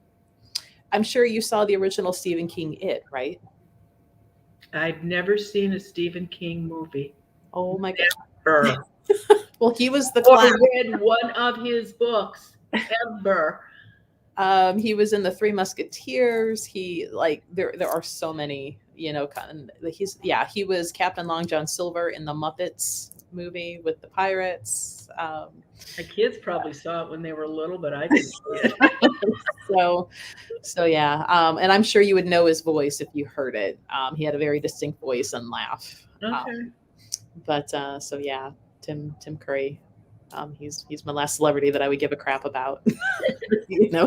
I'm sure you saw the original Stephen King It, right? I've never seen a Stephen King movie. Oh my god. Ever. Well, he was the Or clown. read one of his books. Ever. He was in the Three Musketeers. He like there are so many, he was Captain Long John Silver in the Muppets movie with the pirates. My kids probably saw it when they were little, but I didn't see it. So yeah, and I'm sure you would know his voice if you heard it. He had a very distinct voice and laugh. Okay. But so yeah, Tim Curry. He's my last celebrity that I would give a crap about.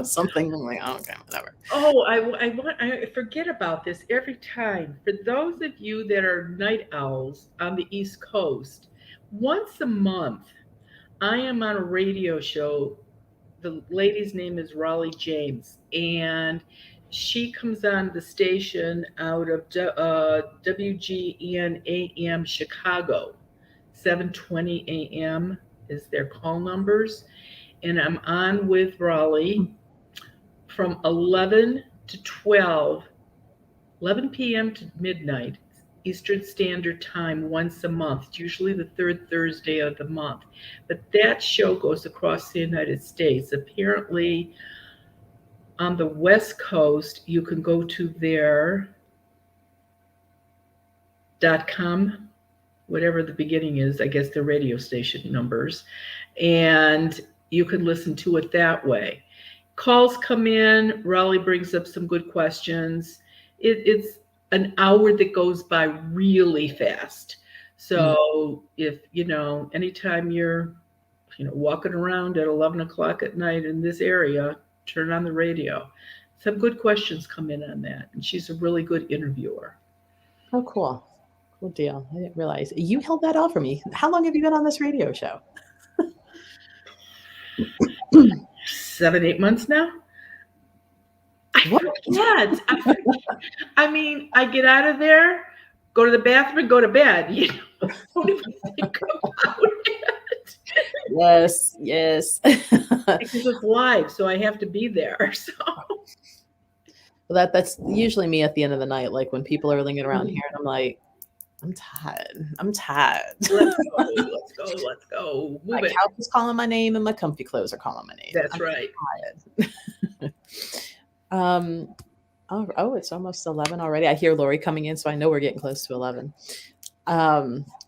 Something I'm like, oh, okay, whatever. Oh, I forget about this every time. For those of you that are night owls on the East Coast, once a month, I am on a radio show. The lady's name is Raleigh James, and she comes on the station out of WGN AM Chicago. 7:20 a.m. is their call numbers, and I'm on with Raleigh from 11 to 12, 11 p.m. to midnight Eastern Standard Time once a month. It's usually the third Thursday of the month. But that show goes across the United States. Apparently, on the West Coast, you can go to their .com, whatever the beginning is, I guess the radio station numbers, and you can listen to it that way. Calls come in, Raleigh brings up some good questions. It's an hour that goes by really fast. So if, anytime you're, walking around at 11 o'clock at night in this area, turn on the radio. Some good questions come in on that. And she's a really good interviewer. Oh, cool. Cool deal. I didn't realize you held that out for me. How long have you been on this radio show? 7, 8 months now. I What? forget. I mean, I get out of there, go to the bathroom, and go to bed. Don't even think about it Yes, yes. because it's live, so I have to be there. So Well, that's usually me at the end of the night, like when people are lingering around here, and I'm like, I'm tired. I'm tired. let's go, let's go, let's go. My Move it. couch is calling my name, and my comfy clothes are calling my name. That's I'm right. tired. Oh, it's almost 11 already. I hear Lori coming in, so I know we're getting close to 11.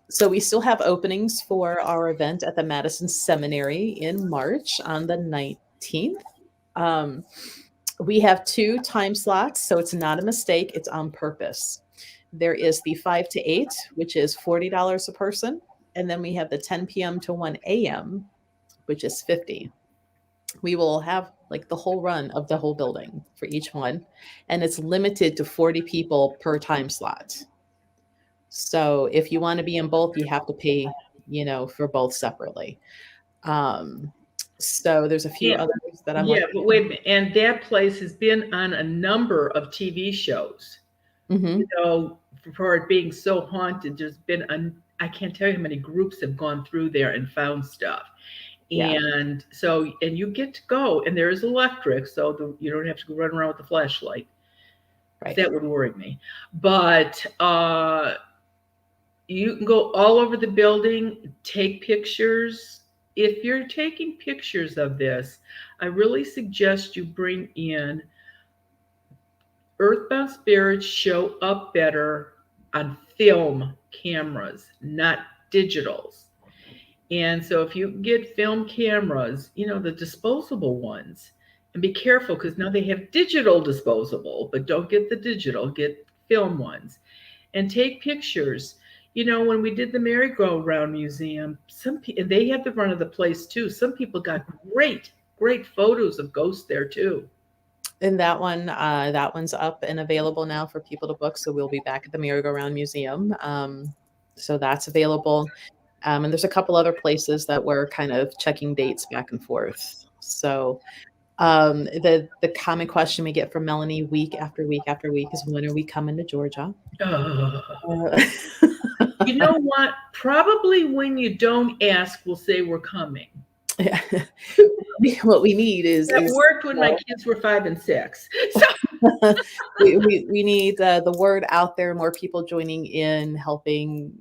So we still have openings for our event at the Madison Seminary in March on the 19th. We have 2 time slots, so it's not a mistake. It's on purpose. There is the 5 to 8, which is $40 a person. And then we have the 10 p.m. to 1 a.m., which is $50. We will have like the whole run of the whole building for each one. And it's limited to 40 people per time slot. So if you want to be in both, you have to pay, for both separately. So there's a few Yeah. others that I'm Yeah, but wait a minute. And that place has been on a number of TV shows. Mhm. For it being so haunted, there's been I can't tell you how many groups have gone through there and found stuff. Yeah. And so, and you get to go, and there is electric, so you don't have to run around with the flashlight. Right. That would worry me. But you can go all over the building, take pictures. If you're taking pictures of this, I really suggest you bring in earthbound spirits show up better on film cameras, not digitals. And so if you get film cameras, the disposable ones, and be careful because now they have digital disposable, but don't get the digital, get film ones and take pictures. When we did the merry-go-round museum, they had the run of the place too. Some people got great great photos of ghosts there too. And that one's up and available now for people to book. So we'll be back at the Merry-Go-Round Museum. So that's available. And there's a couple other places that we're kind of checking dates back and forth. So the common question we get from Melanie week after week after week is, when are we coming to Georgia? Uh, You know what? Probably when you don't ask, we'll say we're coming. yeah. What we need is That worked when you my know, kids were 5 and 6. So we need the word out there, more people joining in, helping,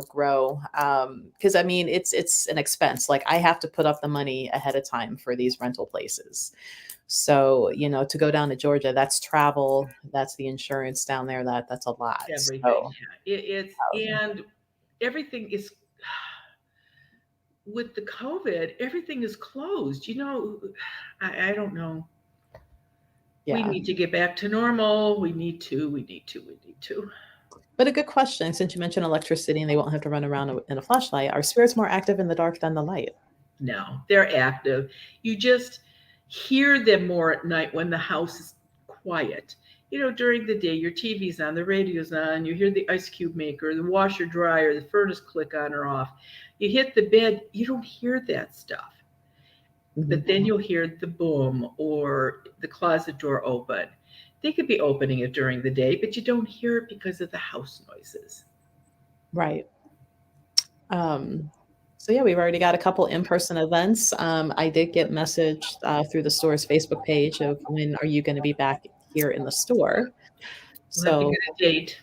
grow. Because I mean, it's an expense. Like, I have to put up the money ahead of time for these rental places. So, to go down to Georgia, that's travel, that's the insurance down there, that's a lot. everything. So, It's and everything is with the COVID, everything is closed. I don't know. We yeah. need to get back to normal. We need to. We need to. We need to. But a good question, since you mentioned electricity and they won't have to run around in a flashlight, are spirits more active in the dark than the light? No, they're active. You just hear them more at night when the house is quiet. During the day, your TV's on, the radio's on, you hear the ice cube maker, the washer dryer, the furnace click on or off. You hit the bed, you don't hear that stuff. Mhm. But then you'll hear the boom or the closet door open. They could be opening it during the day, but you don't hear it because of the house noises. Right. Um, so yeah, we've already got a couple in-person events. I did get message through the store's Facebook page of, when are you going to be back here in the store? We'll have to So get a date.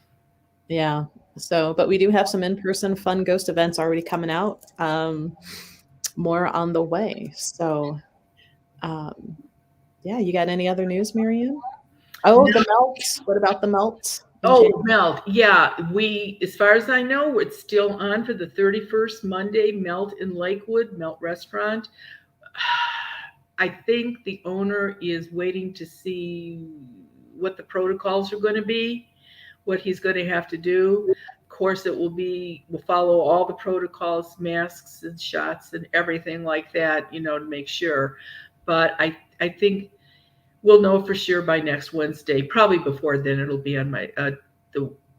yeah. So, but we do have some in-person fun ghost events already coming out. More on the way. So, um, yeah, you got any other news, Marianne? Oh, the melt. What about the melt in Oh, January? Melt. Yeah, as far as I know, it's still on for the 31st Monday. Melt in Lakewood, Melt Restaurant. I think the owner is waiting to see what the protocols are going to be, what he's going to have to do. Of course, we'll follow all the protocols, masks and shots and everything like that, to make sure. But I think we'll know for sure by next Wednesday. Probably before then, it'll be on the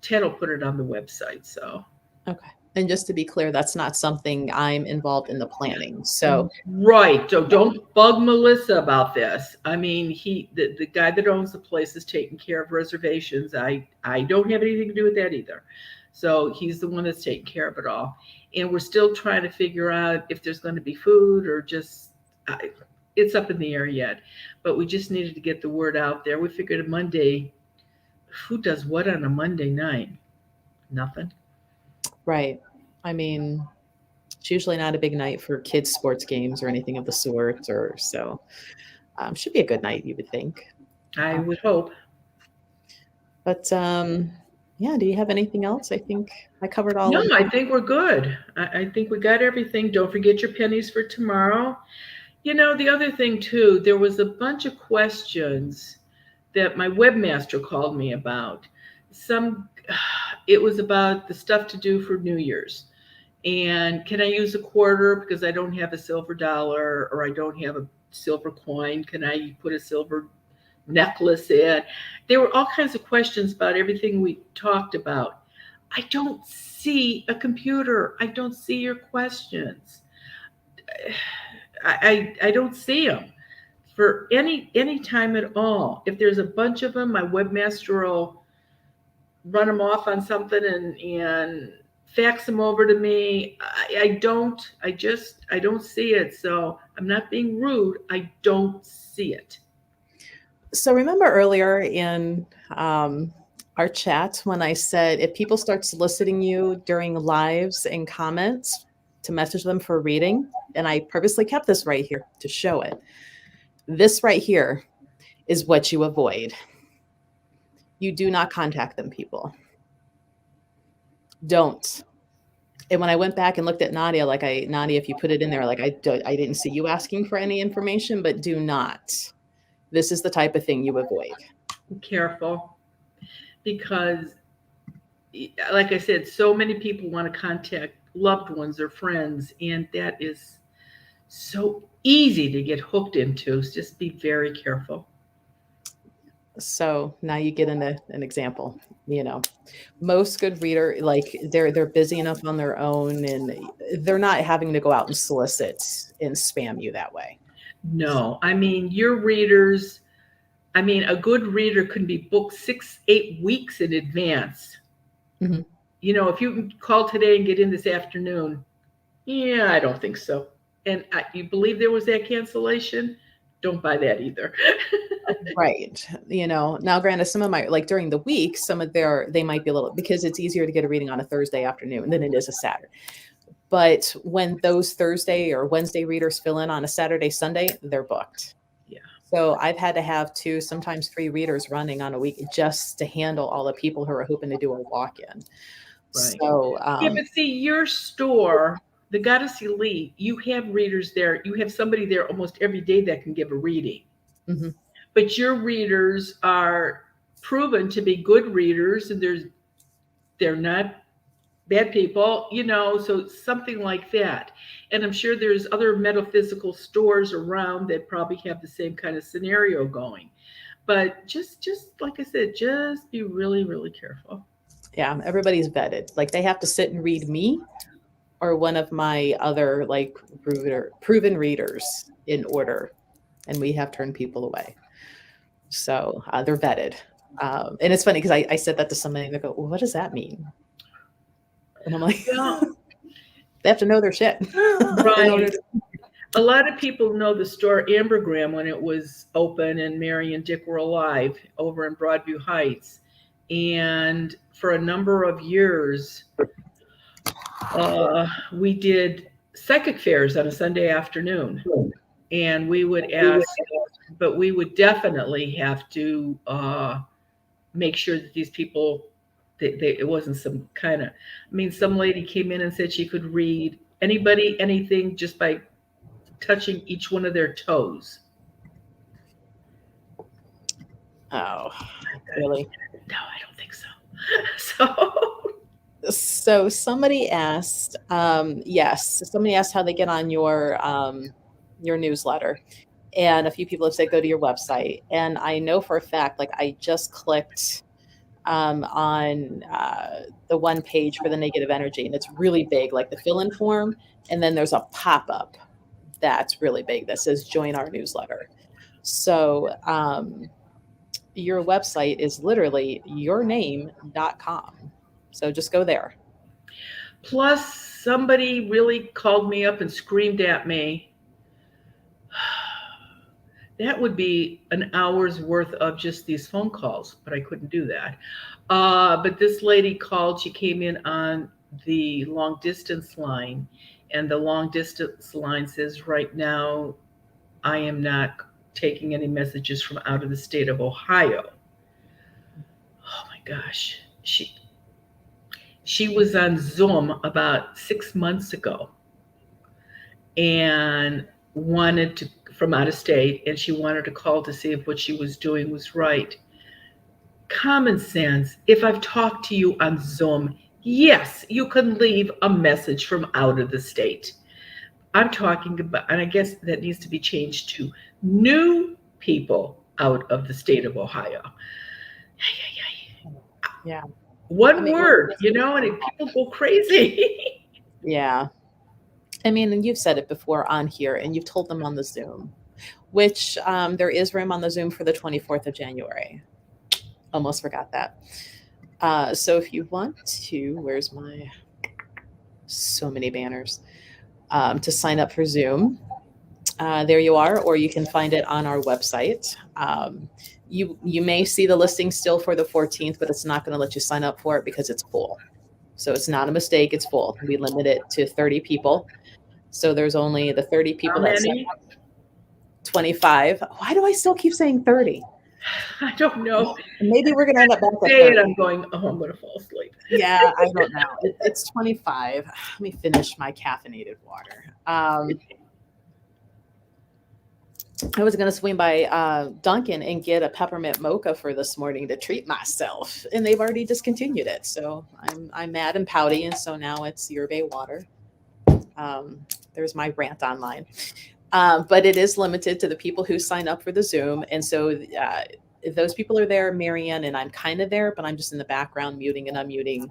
Ted will put it on the website. So Okay. And just to be clear, that's not something I'm involved in the planning. So, right. So don't bug Melissa about this. I mean, the guy that owns the place is taking care of reservations. I don't have anything to do with that either. So he's the one that's taking care of it all. And we're still trying to figure out if there's going to be food or just it's up in the air yet. But we just needed to get the word out there. We figured a Monday. Who does what on a Monday night? Nothing. right. I mean, it's usually not a big night for kids' sports games or anything of the sort, or so. Should be a good night, you would think. I Uh, would hope. but yeah, do you have anything else? I think I covered all No, of. I think we're good. I think we got everything. Don't forget your pennies for tomorrow. The other thing too, there was a bunch of questions that my webmaster called me about. Some, it was about the stuff to do for New Year's. And can I use a quarter because I don't have a silver dollar or I don't have a silver coin? Can I put a silver necklace in? There were all kinds of questions about everything we talked about. I don't see a computer. I don't see your questions. I don't see them for any time at all. If there's a bunch of them, my webmaster will run them off on something and fax them over to me. I don't see it. So I'm not being rude. I don't see it. So remember earlier in our chat when I said, if people start soliciting you during lives and comments to message them for a reading, and I purposely kept this right here to show it. This right here is what you avoid. You do not contact them, people. Don't. And when I went back and looked at Nadia, Nadia, if you put it in there, I didn't see you asking for any information, but do not. This is the type of thing you avoid. Be careful because, like I said, so many people want to contact loved ones or friends, and that is so easy to get hooked into. So just be very careful. So now you get into an example, you know, most good reader, like they're busy enough on their own and they're not having to go out and solicit and spam you that way. No, I mean, your readers, I mean, a good reader can be booked 6, 8 weeks in advance. Mhm. If you can call today and get in this afternoon, yeah, I don't think so. And you believe there was that cancellation? Don't buy that either. Right. You know, now granted, some of my like during the week, some of they might be a little because it's easier to get a reading on a Thursday afternoon than it is a Saturday. But when those Thursday or Wednesday readers fill in on a Saturday, Sunday, they're booked. Yeah, So I've had to have two, sometimes three readers running on a week just to handle all the people who are hoping to do a walk-in. right. So Yeah, but see, your store, the Goddess Elite, you have readers there. You have somebody there almost every day that can give a reading. mhm. But your readers are proven to be good readers, and they're not bad people, so something like that. And I'm sure there's other metaphysical stores around that probably have the same kind of scenario going. But just like I said, just be really, really careful. Yeah, everybody's vetted. Like they have to sit and read me or one of my other like proven readers in order, and we have turned people away. So they're vetted. And it's funny because I said that to somebody and they go, well, what does that mean? And I'm like, Well, they have to know their shit in right. order to. A lot of people know the store Ambergram when it was open and Mary and Dick were alive over in Broadview Heights. And for a number of years, we did psychic fairs on a Sunday afternoon. And we would ask, but we would definitely have to make sure that these people, it wasn't some kind of, I mean, some lady came in and said she could read anybody, anything just by touching each one of their toes. Oh, really? No, I don't think so. So, So somebody asked, yes, somebody asked how they get on your newsletter. And a few people have said go to your website. And I know for a fact, like I just clicked on the one page for the negative energy, and it's really big, like the fill-in form. And then there's a pop-up that's really big that says join our newsletter. So your website is literally yourname.com. So just go there. plus, somebody really called me up and screamed at me. That would be an hour's worth of just these phone calls, but I couldn't do that. But this lady called, she came in on the long distance line, and the long distance line says, right now, I am not taking any messages from out of the state of Ohio. Oh my gosh. She was on Zoom about 6 months ago and wanted to from out of state, and she wanted to call to see if what she was doing was right. Common sense. If I've talked to you on Zoom, yes, you can leave a message from out of the state. I'm talking about, and I guess that needs to be changed to new people out of the state of Ohio. Yeah. I One mean, word, and people go crazy. yeah. I mean, and you've said it before on here, and you've told them on the Zoom, which there is room on the Zoom for the 24th of January. Almost forgot that. So if you want to, where's my so many banners to sign up for Zoom? There you are, or you can find it on our website. You may see the listing still for the 14th, but it's not going to let you sign up for it because it's full. So it's not a mistake; it's full. We limit it to 30 people. So there's only the 30 people How that sign many? up. 25. Why do I still keep saying 30? I don't know. Maybe we're going to end up back at Say it, 30. I'm going, oh, I'm going to fall asleep. Yeah, I don't know. It's 25. Let me finish my caffeinated water. I was going to swing by Dunkin' and get a peppermint mocha for this morning to treat myself, and they've already discontinued it. So I'm mad and pouty, and so now it's yerba water. There's my rant online. But it is limited to the people who sign up for the Zoom. And so if those people are there, Marianne and I'm kind of there, but I'm just in the background muting and unmuting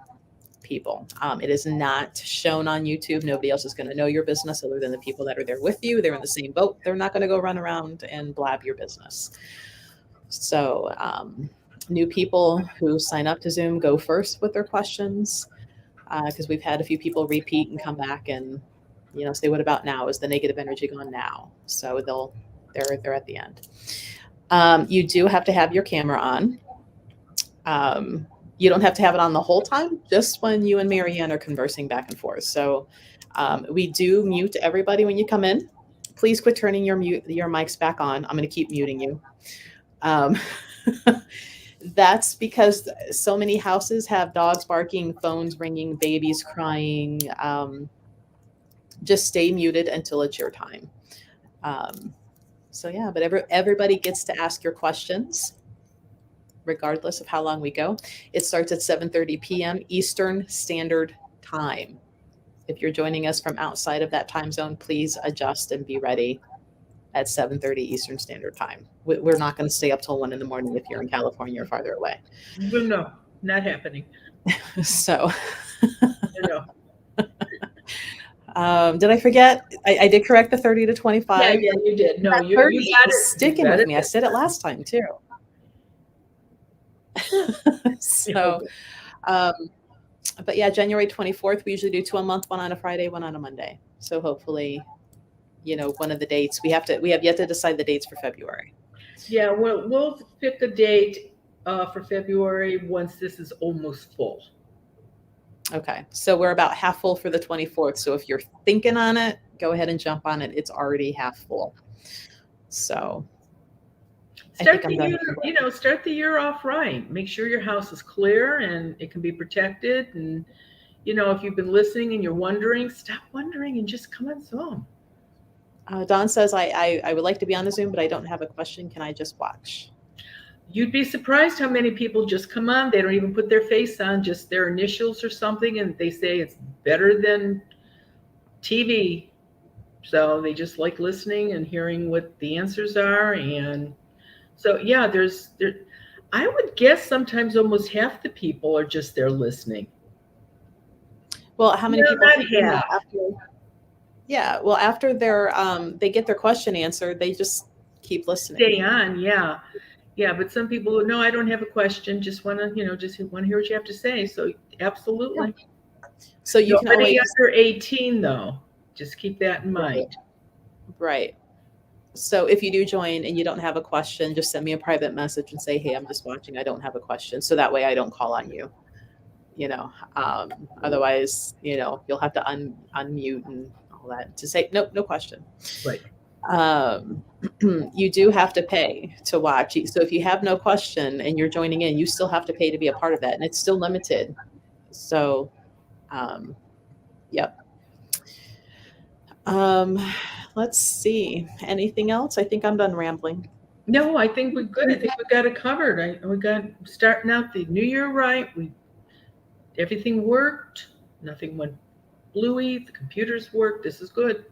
people. It is not shown on YouTube. Nobody else is going to know your business other than the people that are there with you. They're in the same boat. They're not going to go run around and blab your business. So new people who sign up to Zoom go first with their questions, because we've had a few people repeat and come back and say, what about now? Is the negative energy gone now? So they're at the end. You do have to have your camera on. You don't have to have it on the whole time, just when you and Marianne are conversing back and forth. So we do mute everybody when you come in. Please quit turning your mics back on. I'm going to keep muting you. That's because so many houses have dogs barking, phones ringing, babies crying. Just stay muted until it's your time. So yeah, but everybody gets to ask your questions, regardless of how long we go. It starts at 7:30 p.m. Eastern Standard Time. If you're joining us from outside of that time zone, please adjust and be ready at 7:30 Eastern Standard Time. We're not going to stay up till 1 a.m. if you're in California or farther away. No, not happening. So, No. Did I forget? I did correct the 30 to 25. Yeah, you did. No, you 30 got it. is sticking with me. I said it last time too. So, but yeah, January 24th, we usually do 2 a month, one on a Friday, one on a Monday. So hopefully, one of the dates we have yet to decide the dates for February. Yeah, we'll pick a date for February once this is almost full. Okay, so we're about half full for the 24th. So if you're thinking on it, go ahead and jump on it. It's already half full. So start the year off right. Make sure your house is clear and it can be protected. And if you've been listening and you're wondering, stop wondering and just come on Zoom. Dawn says, I would like to be on the Zoom, but I don't have a question. Can I just watch? You'd be surprised how many people just come on. They don't even put their face on, just their initials or something, and they say it's better than TV. So they just like listening and hearing what the answers are. And so, yeah, I would guess sometimes almost half the people are just there listening. Well, how many people? Yeah. Well, after they get their question answered, they just keep listening. Stay on, yeah. Yeah, but some people, no, I don't have a question. Just want to, just want to hear what you have to say. So absolutely. Yeah. So you can always under 18 though. Just keep that in mind. Right. So if you do join and you don't have a question, just send me a private message and say, hey, I'm just watching. I don't have a question. So that way I don't call on you. Otherwise, you'll have to unmute and all that to say, nope, no question. Right. You do have to pay to watch. So if you have no question and you're joining in, you still have to pay to be a part of that. And it's still limited. So, yep. Let's see. Anything else? I think I'm done rambling. No, I think we're good. I think we got it covered. We got starting out the new year right. Everything worked. Nothing went bluey. The computers worked. This is good.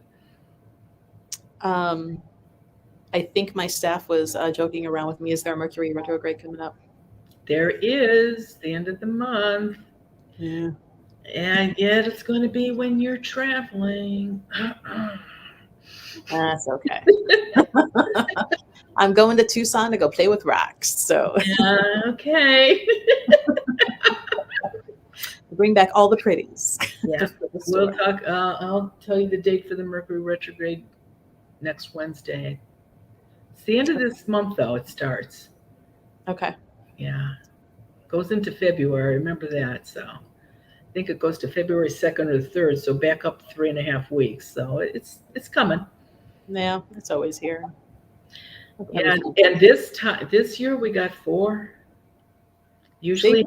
I think my staff was joking around with me. Is there a Mercury retrograde coming up? There is, the end of the month. Yeah. And yet it's going to be when you're traveling. That's okay. I'm going to Tucson to go play with rocks. So okay. Bring back all the pretties. Yeah, we'll talk. I'll tell you the date for the Mercury retrograde next Wednesday. It's the end of this month, though. It starts. Okay. Yeah, goes into February. Remember that. So I think it goes to February 2nd or 3rd. So back up 3.5 weeks. So it's coming. Yeah, it's always here. Yeah, and this year we got 4. Usually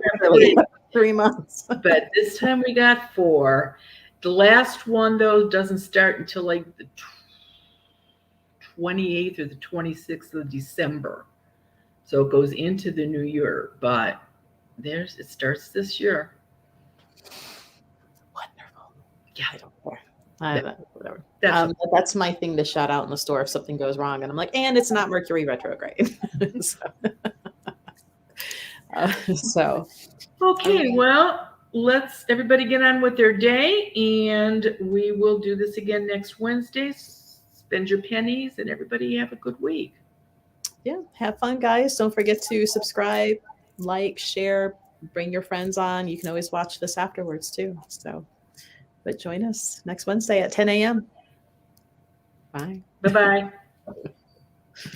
3 months. But this time we got 4. The last one, though, doesn't start until like the 28th or the 26th of December. So it goes into the new year. But it starts this year. Wonderful. Yeah, I don't care. Whatever. That's But that's my thing to shout out in the store if something goes wrong, and I'm like, and it's not Mercury retrograde. So, okay. okay. Well, let's everybody get on with their day, and we will do this again next Wednesday. Spend your pennies, and everybody have a good week. Yeah, have fun, guys. Don't forget to subscribe, like, share, bring your friends on. You can always watch this afterwards too. So, but join us next Wednesday at 10 a.m. Bye. Bye bye.